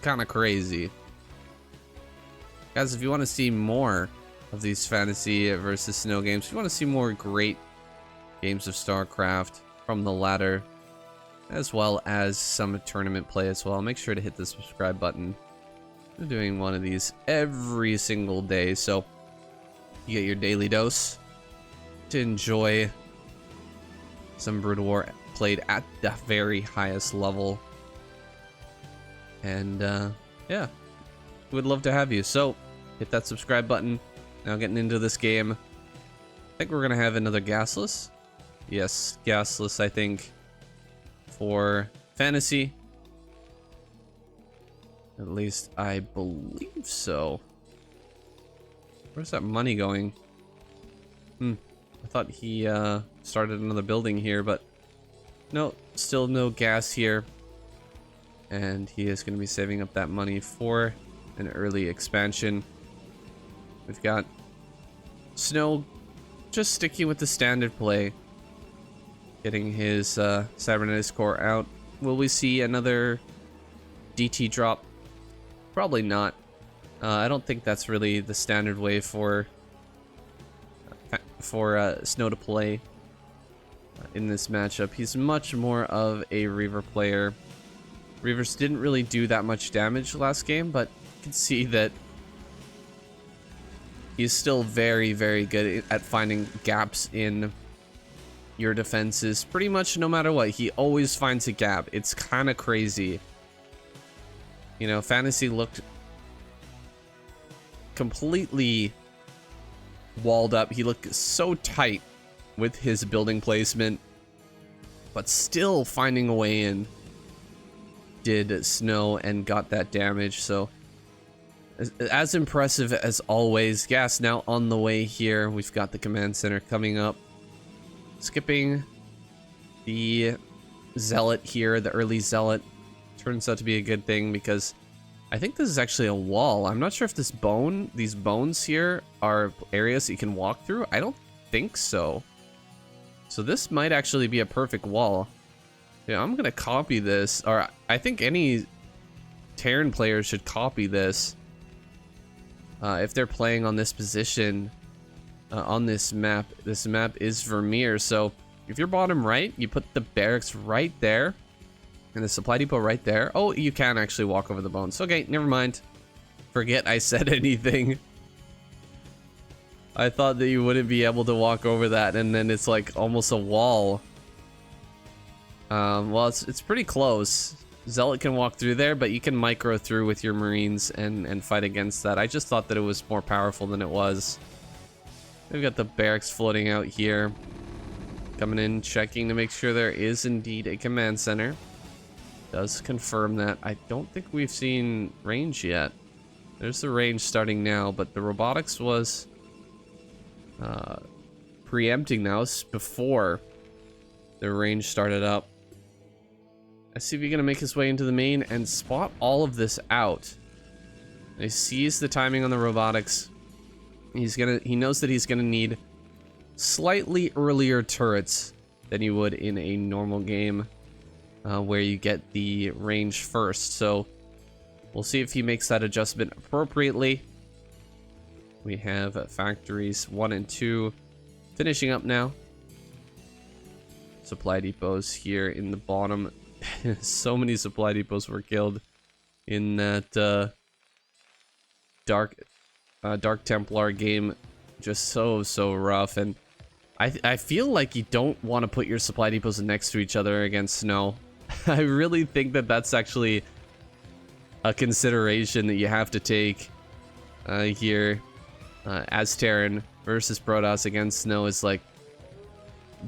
kind of crazy. Guys, if you want to see more of these Fantasy versus Snow games, if you want to see more great games of StarCraft from the ladder, as well as some tournament play as well, make sure to hit the subscribe button. I'm doing one of these every single day, so you get your daily dose to enjoy some Broodwar played at the very highest level. And yeah, we'd love to have you. So hit that subscribe button. Now getting into this game, I think we're gonna have another gasless. Yes, gasless, I think, for Fantasy. At least I believe so. Where's that money going? I thought he started another building here, but no, still no gas here. And he is going to be saving up that money for an early expansion. We've got Snow just sticking with the standard play, getting his cybernetics core out. Will we see another DT drop? Probably not. I don't think that's really the standard way for Snow to play in this matchup. He's much more of a Reaver player. Reavers didn't really do that much damage last game, but you can see that he's still very, very good at finding gaps in your defenses. Pretty much no matter what, he always finds a gap. It's kind of crazy. You know, Fantasy looked completely walled up. He looked so tight with his building placement, but still finding a way in. Did Snow and got that damage. So as impressive as always. Gas now on the way here. We've got the command center coming up. Skipping the Zealot here, the early Zealot. Turns out to be a good thing because I think this is actually a wall. I'm not sure if these bones here are areas that you can walk through. I don't think so. So this might actually be a perfect wall. Yeah, I'm gonna copy this, or I think any Terran player should copy this if they're playing on this position on this map. This map is Vermeer, so if you're bottom right, you put the barracks right there and the supply depot right there. Oh, you can actually walk over the bones. Okay, never mind. Forget I said anything. I thought that you wouldn't be able to walk over that, and then it's like almost a wall. Well, it's pretty close. Zealot can walk through there, but you can micro through with your Marines and fight against that. I just thought that it was more powerful than it was. We've got the barracks floating out here. Coming in, checking to make sure there is indeed a command center. Does confirm that. I don't think we've seen range yet. There's the range starting now, but the robotics was preempting now before the range started up. Let's see if he's gonna make his way into the main and spot all of this out. He sees the timing on the robotics. He knows that he's gonna need slightly earlier turrets than you would in a normal game, where you get the range first. So we'll see if he makes that adjustment appropriately. We have factories 1 and 2 finishing up now. Supply depots here in the bottom. So many supply depots were killed in that Dark Templar game. Just so rough. And I feel like you don't want to put your supply depots next to each other against snow. I really think that that's actually a consideration that you have to take here. As Terran versus Protoss against snow is like,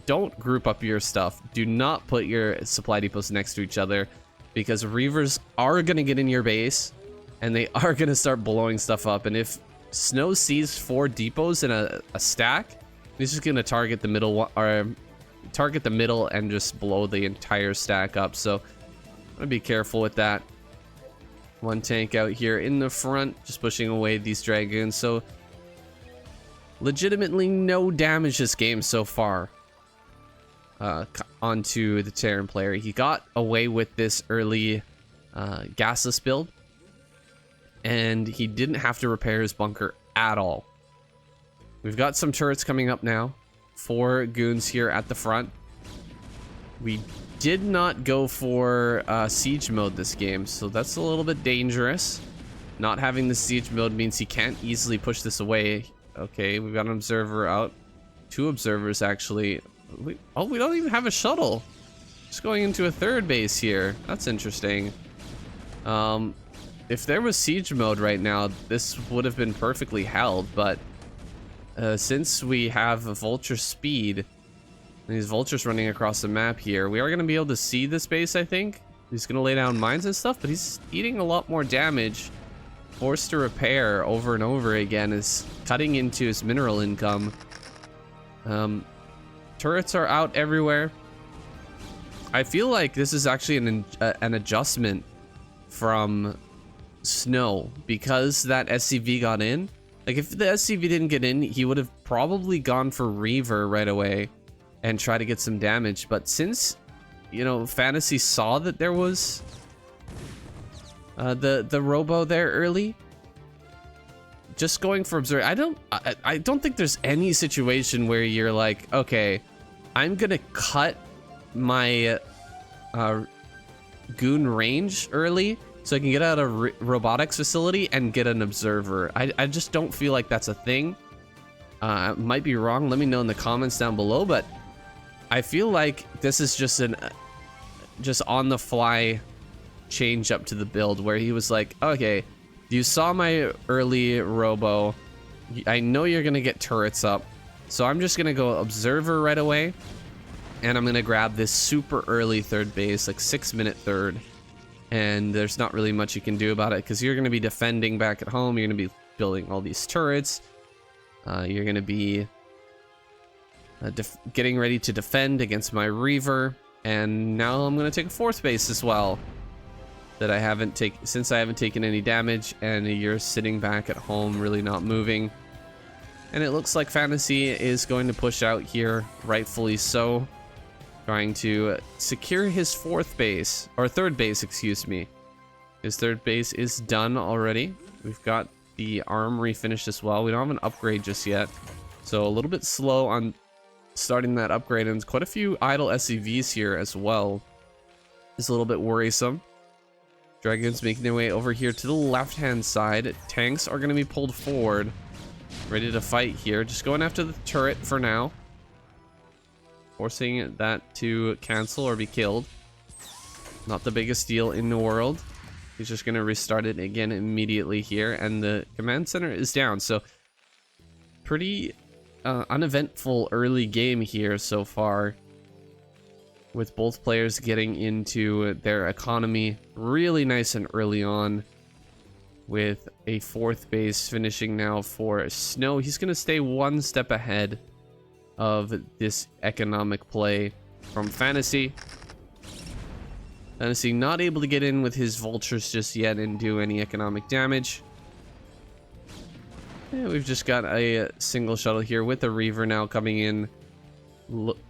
don't group up your stuff. Do not put your supply depots next to each other, because Reavers are going to get in your base and they are going to start blowing stuff up. And if snow sees 4 depots in a stack, he's just going to target the middle one, or target the middle and just blow the entire stack up. So I'm gonna be careful with that. 1 tank out here in the front, just pushing away these dragoons. So legitimately no damage this game so far onto the Terran player. He got away with this early gasless build, and he didn't have to repair his bunker at all. We've got some turrets coming up now. 4 goons here at the front. We did not go for siege mode this game, so that's a little bit dangerous. Not having the siege mode means he can't easily push this away. Okay, we've got an observer out. 2 observers, actually. We don't even have a shuttle. Just going into a 3rd base here. That's interesting. If there was siege mode right now, this would have been perfectly held, but since we have a vulture speed, and these vultures running across the map here, we are going to be able to see this base, I think. He's going to lay down mines and stuff, but he's eating a lot more damage. Forced to repair over and over again is cutting into his mineral income. Turrets are out everywhere. I feel like this is actually an adjustment from snow, because that SCV got in. Like, if the SCV didn't get in, he would have probably gone for Reaver right away and try to get some damage. But since, you know, Fantasy saw that there was the robo there early, just going for observe. I don't think there's any situation where you're like, okay, I'm gonna cut my goon range early so I can get out of robotics facility and get an observer. I just don't feel like that's a thing. I might be wrong. Let me know in the comments down below, but I feel like this is just just on the fly change up to the build, where he was like, okay, you saw my early robo. I know you're gonna get turrets up, so I'm just gonna go observer right away, and I'm gonna grab this super early 3rd base, like 6-minute 3rd. And there's not really much you can do about it, because you're going to be defending back at home. You're going to be building all these turrets. You're going to be getting ready to defend against my Reaver. And now I'm going to take a 4th base as well, that I haven't taken, since I haven't taken any damage, and you're sitting back at home really not moving. And it looks like Fantasy is going to push out here, rightfully so. Trying to secure his 4th base, or 3rd base, excuse me. His 3rd base is done already. We've got the armory finished as well. We don't have an upgrade just yet, so a little bit slow on starting that upgrade, and quite a few idle SCVs here as well. It's a little bit worrisome. Dragons making their way over here to the left-hand side. Tanks are going to be pulled forward, ready to fight here. Just going after the turret for now, forcing that to cancel or be killed. Not the biggest deal in the world. He's just going to restart it again immediately here, and the command center is down. So pretty uneventful early game here so far, with both players getting into their economy really nice and early on, with a 4th base finishing now for Snow. He's going to stay 1 step ahead of this economic play from Fantasy. Fantasy not able to get in with his vultures just yet and do any economic damage. Yeah, we've just got a single shuttle here with a Reaver now coming in,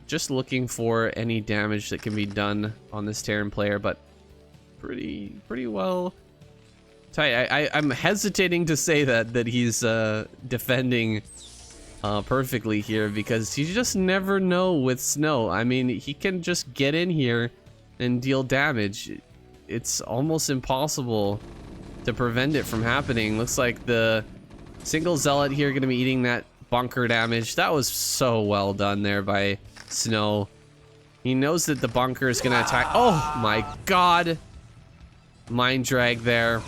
just looking for any damage that can be done on this Terran player, but pretty well I'm hesitating to say that he's defending perfectly here, because you just never know with Snow. I mean, he can just get in here and deal damage. It's almost impossible to prevent it from happening. Looks like the single Zealot here going to be eating that bunker damage. That was so well done there by Snow. He knows that the bunker is going to attack. Oh my god. Mind drag there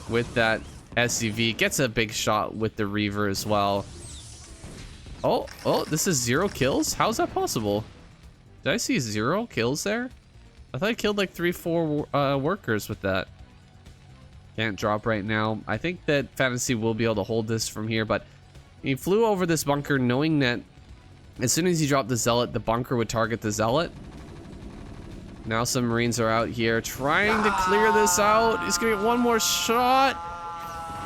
with that SCV. Gets a big shot with the Reaver as well. Oh, this is 0 kills? How is that possible? Did I see 0 kills there? I thought I killed like 3-4 workers with that. Can't drop right now. I think that Fantasy will be able to hold this from here, but he flew over this bunker knowing that as soon as he dropped the Zealot, the bunker would target the Zealot. Now some Marines are out here trying to clear this out. He's gonna get one more shot.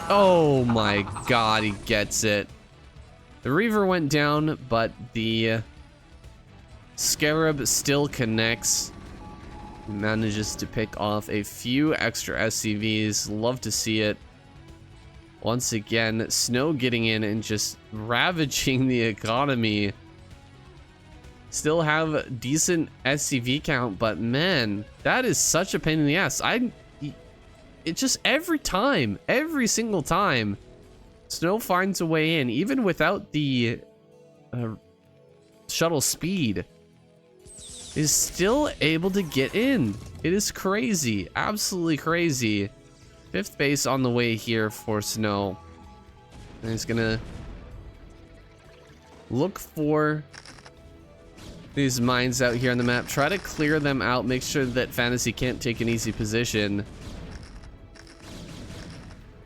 Oh my god, he gets it. The Reaver went down, but the Scarab still connects. Manages to pick off a few extra SCVs. Love to see it. Once again, Snow getting in and just ravaging the economy. Still have decent SCV count, but man, that is such a pain in the ass. It just every single time, Snow finds a way in, even without the shuttle speed, is still able to get in. It is crazy, absolutely crazy. 5th base on the way here for Snow. And he's gonna look for these mines out here on the map, try to clear them out, make sure that Fantasy can't take an easy position.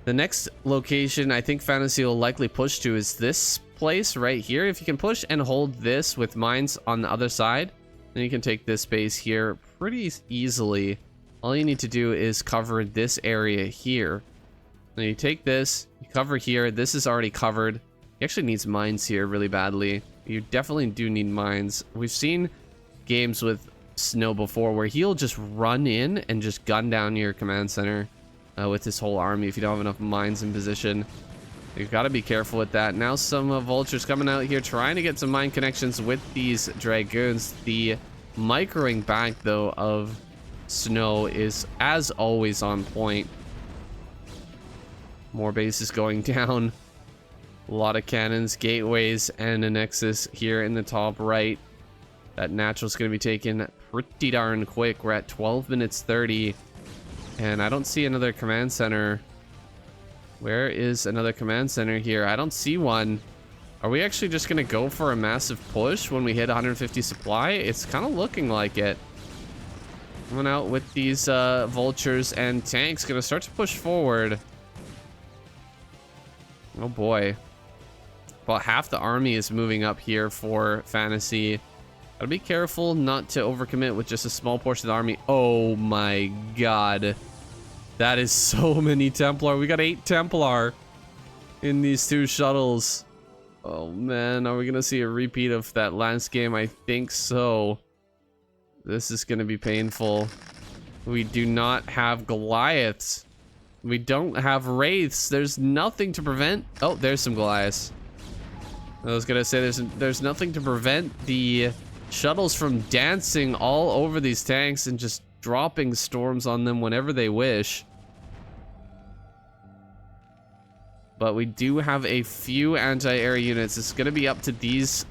The next location I think Fantasy will likely push to is this place right here. If you can push and hold this with mines on the other side, then you can take this base here pretty easily. All you need to do is cover this area here. Then you take this, you cover here. This is already covered. He actually needs mines here really badly. You definitely do need mines. We've seen games with Snow before where he'll just run in and just gun down your command center with his whole army if you don't have enough mines in position. You've got to be careful with that. Now some vultures coming out here trying to get some mine connections with these dragoons. The microing back though of Snow is as always on point. More bases going down. A lot of cannons, gateways, and a nexus here in the top right. That natural's going to be taken pretty darn quick. We're at 12 minutes 30. And I don't see another command center. Where is another command center here? I don't see one. Are we actually just going to go for a massive push when we hit 150 supply? It's kind of looking like it. Coming out with these vultures and tanks. Going to start to push forward. Oh boy. About half the army is moving up here for Fantasy. Gotta be careful not to overcommit with just a small portion of the army. Oh my god. That is so many Templar. We got 8 Templar in these 2 shuttles. Oh man, are we gonna see a repeat of that last game? I think so. This is gonna be painful. We do not have Goliaths. We don't have Wraiths. There's nothing to prevent. Oh, there's some Goliaths. I was gonna say there's nothing to prevent the shuttles from dancing all over these tanks and just dropping storms on them whenever they wish. But we do have a few anti-air units. It's gonna be up to this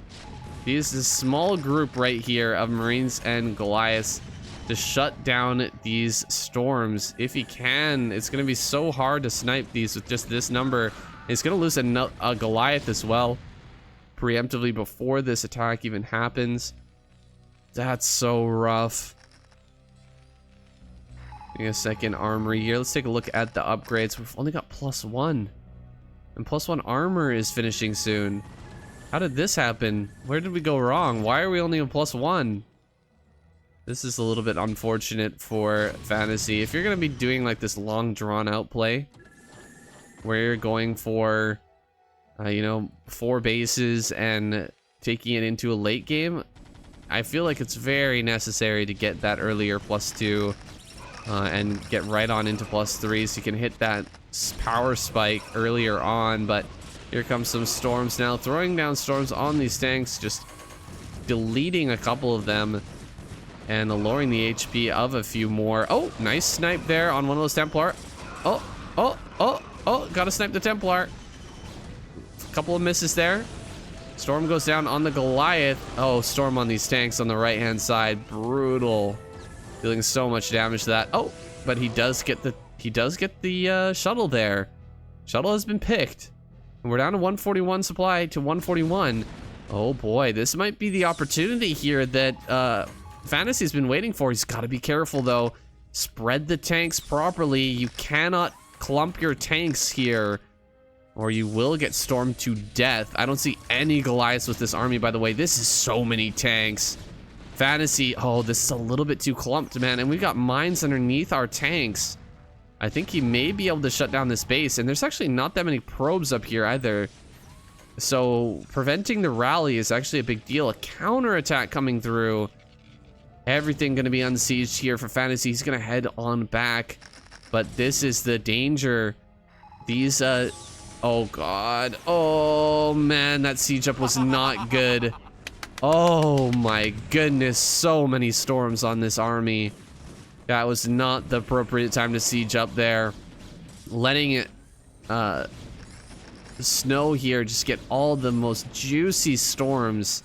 small group right here of Marines and Goliaths to shut down these storms if he can. It's gonna be so hard to snipe these with just this number. He's gonna lose a Goliath as well preemptively before this attack even happens. That's so rough. Give me a second armory here. Let's take a look at the upgrades. We've only got +1. And +1 armor is finishing soon. How did this happen? Where did we go wrong? Why are we only on +1? This is a little bit unfortunate for Fantasy. If you're going to be doing like this long drawn out play where you're going for, you know, 4 bases and taking it into a late game, I feel like it's very necessary to get that earlier +2 and get right on into +3, so you can hit that power spike earlier on. But here comes some storms now, throwing down storms on these tanks, just deleting a couple of them and lowering the HP of a few more. Oh, nice snipe there on one of those Templar. Oh, gotta snipe the Templar. A couple of misses there. Storm goes down on the Goliath. Oh, storm on these tanks on the right hand side. Brutal. Dealing so much damage to that. Oh, but he does get the shuttle there. Shuttle has been picked. And we're down to 141 supply to 141. Oh boy, this might be the opportunity here that Fantasy's been waiting for. He's got to be careful though. Spread the tanks properly. You cannot clump your tanks here, or you will get stormed to death. I don't see any Goliaths with this army, by the way. This is so many tanks. Fantasy, oh, this is a little bit too clumped, man. And we've got mines underneath our tanks. I think he may be able to shut down this base, and there's actually not that many probes up here either. So preventing the rally is actually a big deal. A counterattack coming through. Everything going to be unsieged here for Fantasy. He's going to head on back. But this is the danger. These, oh God. Oh man, that siege up was not good. Oh my goodness, so many storms on this army. That was not the appropriate time to siege up there. Letting it, snow here, just get all the most juicy storms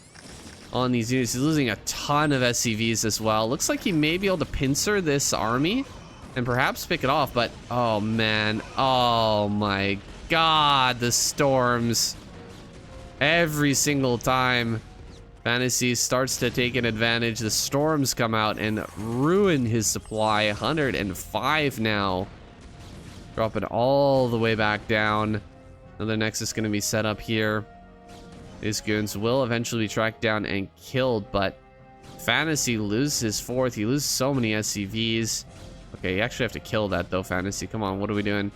on these units. He's losing a ton of SCVs as well. Looks like he may be able to pincer this army and perhaps pick it off, but oh man, oh my God, the storms. Every single time Fantasy starts to take an advantage, the storms come out and ruin his supply. 105 now. Drop it all the way back down. Another Nexus going to be set up here. His goons will eventually be tracked down and killed, but Fantasy loses his fourth. He loses so many SCVs. Okay, you actually have to kill that though, Fantasy. Come on, what are we doing?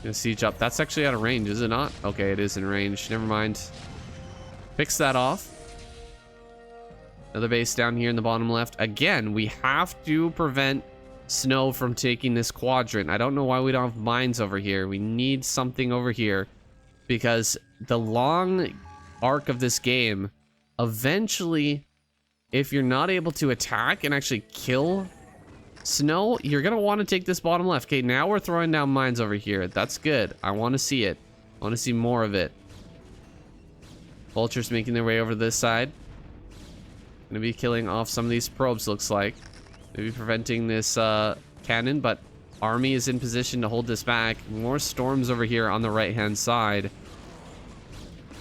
Gonna siege up. That's actually out of range, is it not? Okay, it is in range. Never mind. Fix that off. Another base down here in the bottom left. Again, we have to prevent snow from taking this quadrant. I don't know why we don't have mines over here. We need something over here, because the long arc of this game, eventually, if you're not able to attack and actually kill snow, you're gonna want to take this bottom left. Okay, now we're throwing down mines over here. That's good. I want to see it. I want to see more of it. Vultures making their way over this side. Gonna be killing off some of these probes, looks like. Maybe preventing this cannon, but army is in position to hold this back. More storms over here on the right-hand side.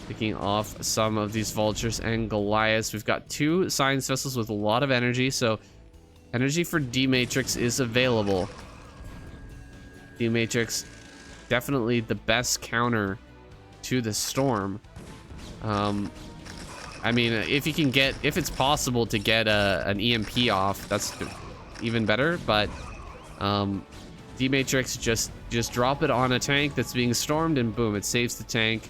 Picking off some of these vultures and Goliaths. We've got two science vessels with a lot of energy, so energy for D-Matrix is available. D-Matrix, definitely the best counter to the storm. I mean, if it's possible to get an EMP off, that's even better. But D-Matrix, just drop it on a tank that's being stormed, and boom, it saves the tank,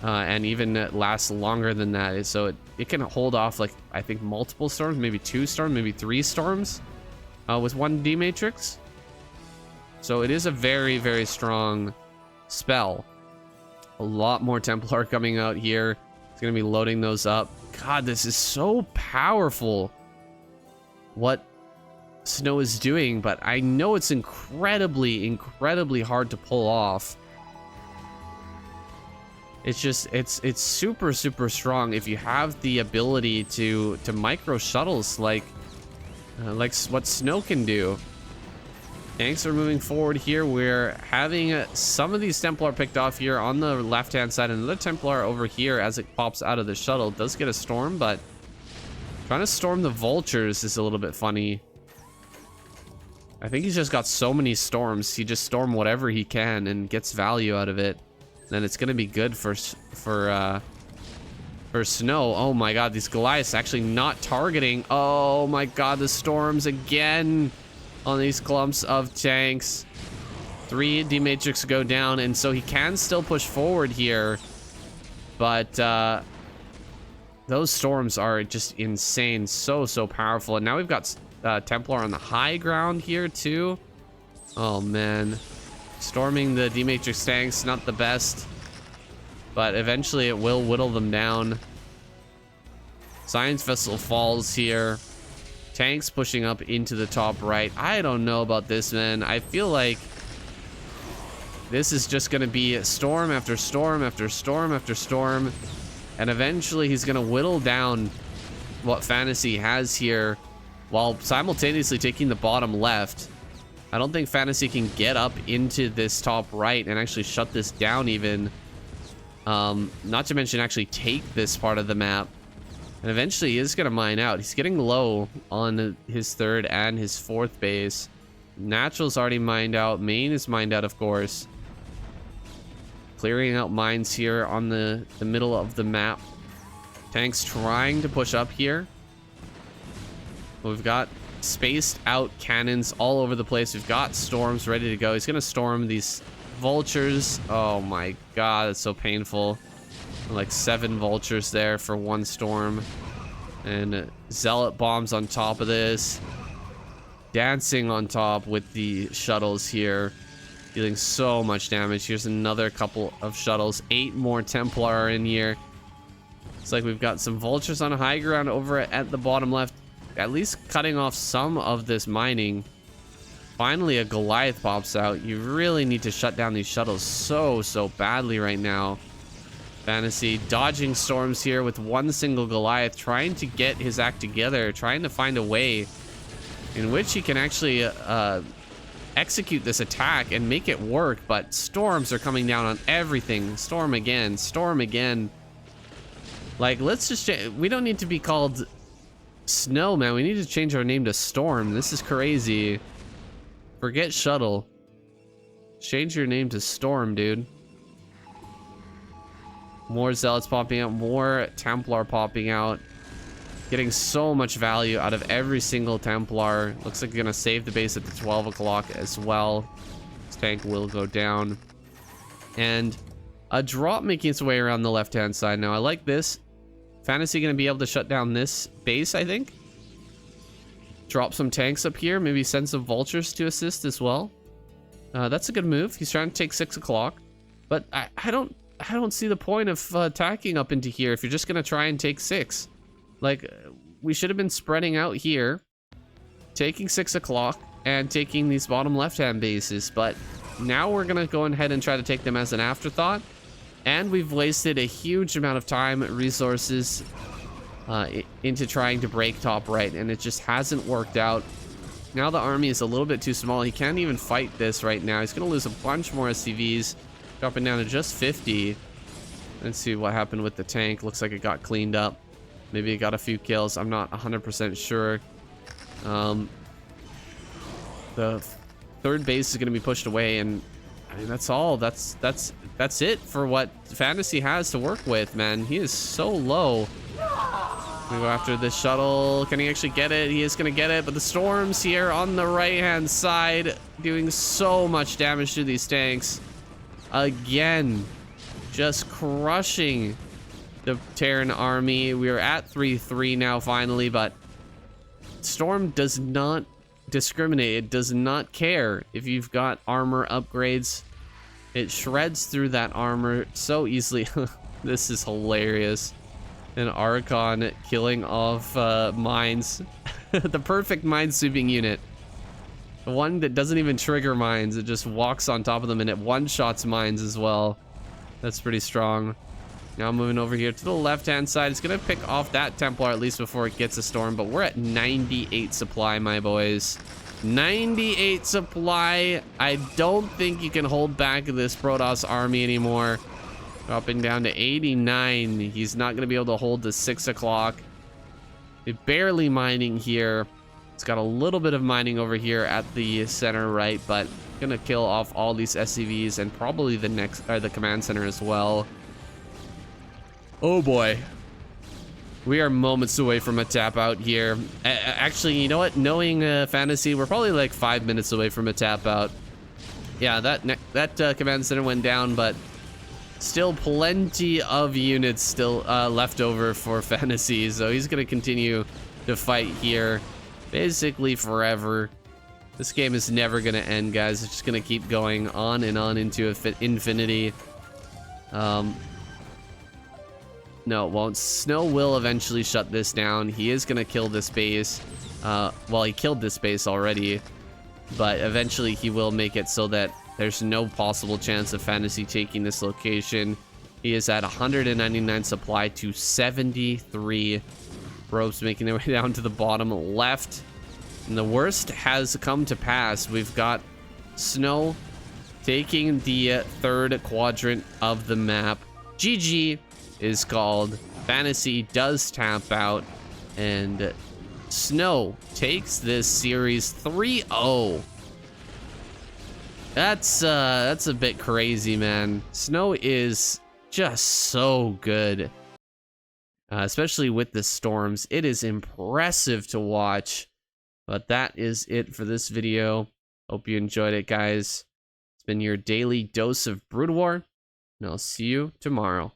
and even lasts longer than that. So it can hold off, like, I think multiple storms, maybe 2 storms, maybe 3 storms with one D-Matrix. So it is a very, very strong spell. A lot more Templar coming out here. It's gonna be loading those up. God, this is so powerful what Snow is doing, but I know it's incredibly, incredibly hard to pull off. It's just, it's super, super strong if you have the ability to micro shuttles like what Snow can do. Tanks are moving forward here. We're having some of these Templar picked off here on the left-hand side. Another Templar over here as it pops out of the shuttle. Does get a storm, but trying to storm the vultures is a little bit funny. I think he's just got so many storms. He just storm whatever he can and gets value out of it. Then it's gonna be good for Snow. Oh my God, these Goliaths actually not targeting. Oh my God, the storms again on these clumps of tanks. 3 D-Matrix go down, and so he can still push forward here, but those storms are just insane. So powerful. And now we've got Templar on the high ground here too. Oh man, storming the D-Matrix tanks, not the best, but eventually it will whittle them down. Science vessel falls here. Tanks pushing up into the top right. I don't know about this, man. I feel like this is just going to be storm after storm after storm after storm. And eventually he's going to whittle down what Fantasy has here while simultaneously taking the bottom left. I don't think Fantasy can get up into this top right and actually shut this down even. Not to mention actually take this part of the map. And eventually he is going to mine out. He's getting low on his third and his fourth base. Natural's already mined out. Main is mined out, of course. Clearing out mines here on the middle of the map. Tanks trying to push up here. We've got spaced out cannons all over the place. We've got storms ready to go. He's going to storm these vultures. Oh my god, that's so painful. Like 7 vultures there for 1 storm. And zealot bombs on top of this. Dancing on top with the shuttles here. Dealing so much damage. Here's another couple of shuttles. 8 more Templar are in here. It's like we've got some vultures on high ground over at the bottom left. At least cutting off some of this mining. Finally a Goliath pops out. You really need to shut down these shuttles so badly right now. Fantasy dodging storms here with 1 single Goliath, trying to get his act together, trying to find a way in which he can actually execute this attack and make it work. But storms are coming down on everything. Storm again, storm again. Like, let's just we don't need to be called Snow, man. We need to change our name to Storm. This is crazy. Forget Shuttle. Change your name to Storm, dude. More zealots popping out, more Templar popping out. Getting so much value out of every single Templar. Looks like they're gonna save the base at the 12 o'clock as well. This tank will go down. And a drop making its way around the left-hand side now. I like this. Fantasy gonna be able to shut down this base, I think. Drop some tanks up here. Maybe send some vultures to assist as well. That's a good move. He's trying to take 6 o'clock. But I don't see the point of attacking up into here if you're just gonna try and take 6. Like, we should have been spreading out here, taking 6 o'clock and taking these bottom left-hand bases, but now we're gonna go ahead and try to take them as an afterthought, and we've wasted a huge amount of time, resources into trying to break top right, and it just hasn't worked out. Now the army is a little bit too small. He can't even fight this right now. He's gonna lose a bunch more SCVs. Dropping down to just 50. Let's see what happened with the tank. Looks like it got cleaned up. Maybe it got a few kills. I'm not 100% sure. The third base is going to be pushed away, and I mean that's all. That's it for what Fantasy has to work with, man. He is so low. We go after this shuttle. Can he actually get it? He is going to get it, but the storms here on the right-hand side doing so much damage to these tanks. Again, just crushing the Terran army. We are at 3-3 now finally, but Storm does not discriminate. It does not care if you've got armor upgrades. It shreds through that armor so easily. This is hilarious. An Archon killing off mines. The perfect mine sweeping unit. The one that doesn't even trigger mines. It just walks on top of them and it one-shots mines as well. That's pretty strong. Now moving over here to the left-hand side. It's going to pick off that Templar at least before it gets a storm. But we're at 98 supply, my boys. 98 supply. I don't think you can hold back this Protoss army anymore. Dropping down to 89. He's not going to be able to hold to 6 o'clock. Barely mining here. It's got a little bit of mining over here at the center right, but gonna kill off all these SCVs and probably the command center as well. Oh boy. We are moments away from a tap out here. Actually, you know what? Knowing Fantasy, we're probably like 5 minutes away from a tap out. Yeah, that command center went down, but still plenty of units still left over for Fantasy, so he's gonna continue to fight here. basically forever. This game is never gonna end, guys. It's just gonna keep going on and on into infinity. No, it won't. Snow will eventually shut this down. He is gonna kill this base. Well, he killed this base already, but eventually he will make it so that there's no possible chance of Fantasy taking this location. He is at 199 supply to 73. Ropes making their way down to the bottom left. And the worst has come to pass. We've got Snow taking the third quadrant of the map. GG is called. Fantasy does tap out. And Snow takes this series 3-0. That's a bit crazy, man. Snow is just so good. Especially with the storms. It is impressive to watch. But that is it for this video. Hope you enjoyed it, guys. It's been your daily dose of Broodwar, and I'll see you tomorrow.